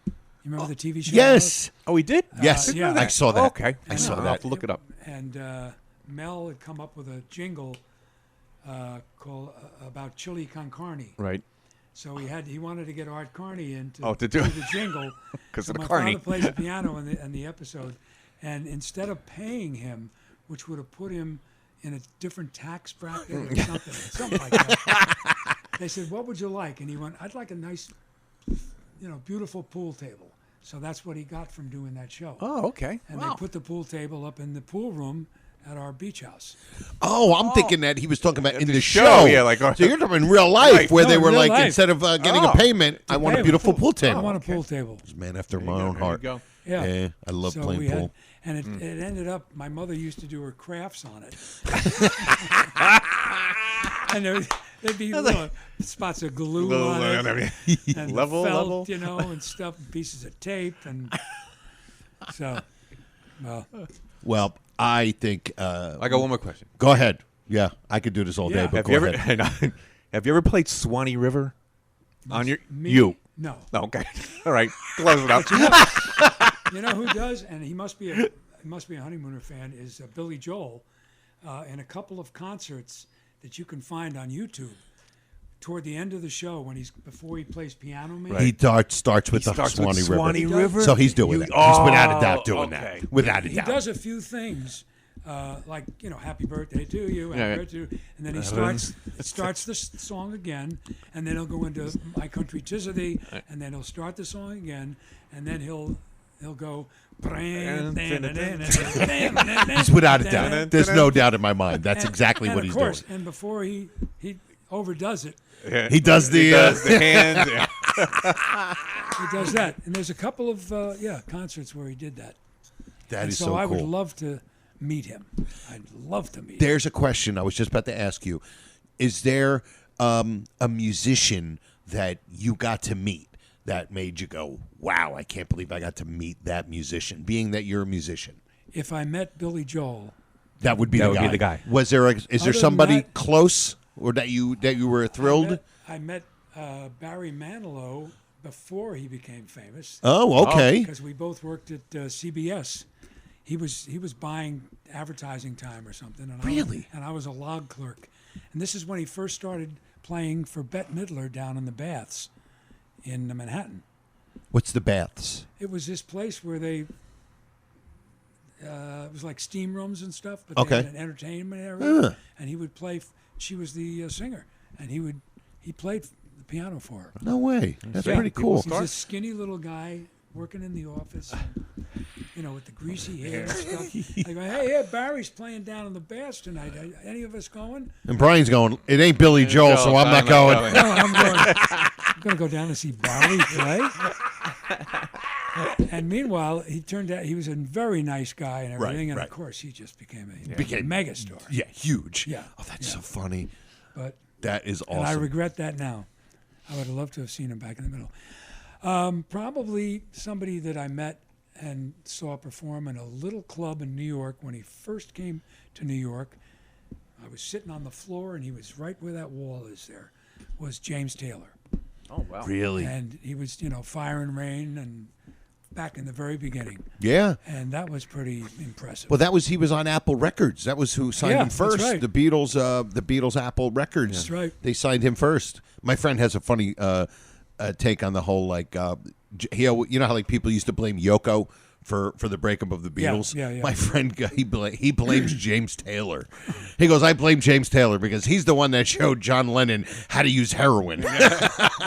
You remember the TV show? Yes. Alice? Oh, he did? Yes. Yeah. I saw that. Okay. I saw I'll that. have to look it up. And Mel had come up with a jingle called about chili con carne. Right. So he wanted to get Art Carney in to do the jingle. Because of the my Carney. father plays the piano in the episode, and instead of paying him, which would have put him in a different tax bracket or something like that, they said, "What would you like?" And he went, "I'd like a nice, beautiful pool table." So that's what he got from doing that show. Oh, okay. And they put the pool table up in the pool room at our beach house. Oh, I'm thinking that he was talking about in the show. Yeah, so you're talking in real life where they were like, instead of getting a payment, I want a beautiful pool table. I want a pool table. Man after my own heart. There you go. Yeah. I love playing pool. And it ended up, my mother used to do her crafts on it. And there'd be little spots of glue on it. And level. felt, and stuff, pieces of tape. And so, Well, I think... I got one more question. Go ahead. Yeah, I could do this all day, but have go ahead. Have you ever played Swanee River? On your me? You? No. Okay. All right. Close it up. You know who does, and he must be a Honeymooner fan, is Billy Joel, in a couple of concerts that you can find on YouTube. Toward the end of the show, before he plays Piano Man, He starts with the Swanee River. So he's doing that. He's without a doubt doing that. Without a doubt. He does a few things, like "Happy Birthday to You," Happy Birthday to You, and then he starts the song again, and then he'll go into "My Country 'Tis of Thee," and then he'll start the song again, and then he'll go. He's without a doubt. There's no doubt in my mind. That's exactly what he's doing. And before he overdoes it. He does the hands. He does that, and there's a couple of concerts where he did that. That is so so cool. I would love to meet him. I'd love to meet him. There's a question I was just about to ask you. Is there a musician that you got to meet that made you go, wow, I can't believe I got to meet that musician, being that you're a musician? If I met Billy Joel, that would be the guy. Was there is there Other somebody than that, close or that you were thrilled? I met Barry Manilow before he became famous. Oh, okay. Because we both worked at CBS. He was buying advertising time or something. And Really? I was a log clerk. And this is when he first started playing for Bette Midler down in the Baths in Manhattan. What's the Baths? It was this place where they... it was like steam rooms and stuff, but they had an entertainment area. And he would play... She was the singer, and he played the piano for her. No way. That's pretty cool. He's a skinny little guy working in the office, with the greasy hair and stuff. I go, hey, Barry's playing down in the Baths tonight. Are any of us going? And Brian's going, it ain't Billy Joel, so I'm not going. No, I'm going to go down and see Barry play. And meanwhile, he turned out he was a very nice guy and everything, and of course he just became a megastar. Yeah, huge. Yeah. Oh, that's so funny. But that is awesome. And I regret that now. I would have loved to have seen him back in the middle. Probably somebody that I met and saw perform in a little club in New York when he first came to New York. I was sitting on the floor, and he was right where that wall is there, was James Taylor. Oh, wow. Really? And he was, Fire and Rain and back in the very beginning. Yeah. And that was pretty impressive. Well, he was on Apple Records. That was who signed him first. That's right. The Beatles Apple Records. That's right. They signed him first. My friend has a funny take on the whole, you know how like people used to blame Yoko for the breakup of the Beatles. Yeah. My friend, he blames James Taylor. He goes, I blame James Taylor because he's the one that showed John Lennon how to use heroin.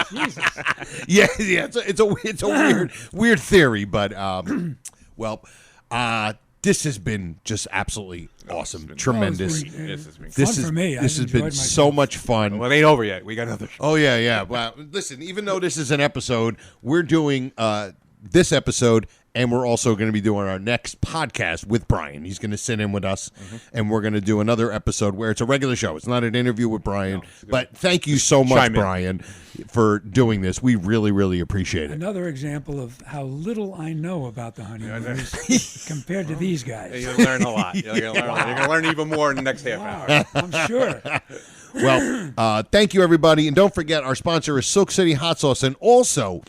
Jesus. Yeah. It's a weird theory, but this has been just absolutely awesome, tremendous. This has been fun for me. This has been so much fun. Well, it ain't over yet. We got another show. Oh, yeah. Well, listen, even though this is an episode, we're doing this episode, and we're also going to be doing our next podcast with Brian. He's going to sit in with us, and we're going to do another episode where it's a regular show. It's not an interview with Brian, but thank you so much, Brian, for doing this. We really, really appreciate it. Another example of how little I know about the Honeymooners compared to these guys. You'll learn a lot. You're going to learn even more in the next half hour. I'm sure. Well, thank you, everybody. And don't forget, our sponsor is Silk City Hot Sauce, and also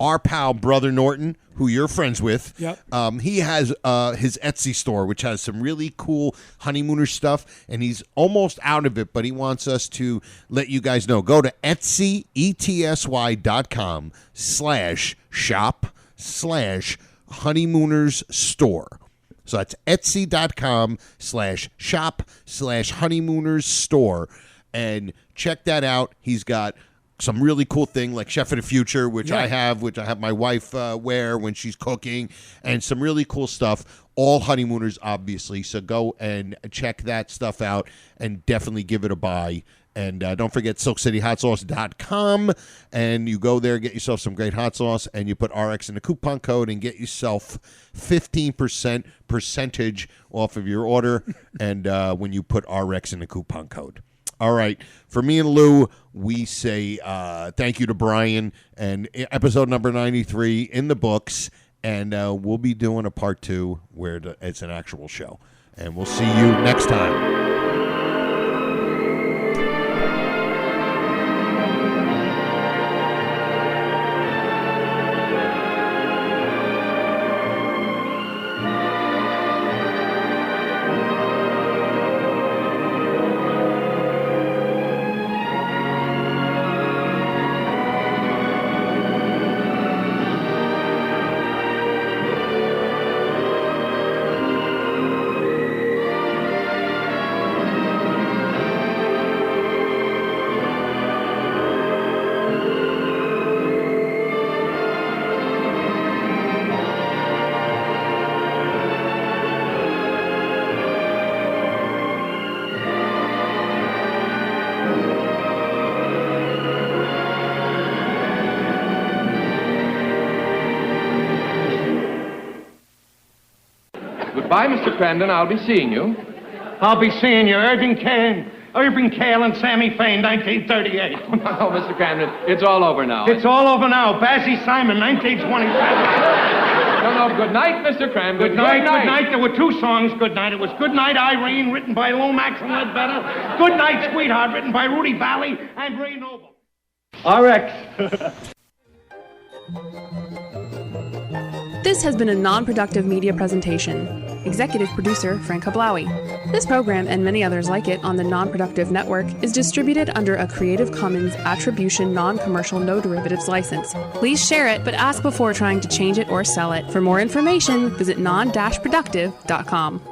our pal, Brother Norton, who you're friends with. Yep. He has his Etsy store, which has some really cool Honeymooner stuff, and he's almost out of it, but he wants us to let you guys know. Go to Etsy, etsy.com/shop/Honeymooners store. So that's etsy.com/shop/Honeymooners store, and check that out. He's got some really cool thing like Chef of the Future, which I have my wife wear when she's cooking, and some really cool stuff. All Honeymooners, obviously. So go and check that stuff out and definitely give it a buy. And don't forget SilkCityHotSauce.com, and you go there, get yourself some great hot sauce, and you put RX in the coupon code and get yourself 15% percentage off of your order. And when you put RX in the coupon code. All right. For me and Lou, we say thank you to Brian, and episode number 93 in the books, and we'll be doing a part 2 where it's an actual show. And we'll see you next time. Goodbye, Mr. Crandon. I'll be seeing you. I'll be seeing you. Irving Kane and Sammy Fain, 1938. Oh, Mr. Crandon, it's all over now. It's all over now. Basie Simon, 1927. No, good night, Mr. Crandon. Good night. There were 2 songs, Good Night. It was Good Night, Irene, written by Lomax and Ledbetter. Good Night, Sweetheart, written by Rudy Valley and Ray Noble. RX. This has been a non-productive media presentation. Executive producer, Frank Hablawi. This program and many others like it on the Non-Productive Network is distributed under a Creative Commons Attribution Non-Commercial No Derivatives license. Please share it, but ask before trying to change it or sell it. For more information, visit non-productive.com.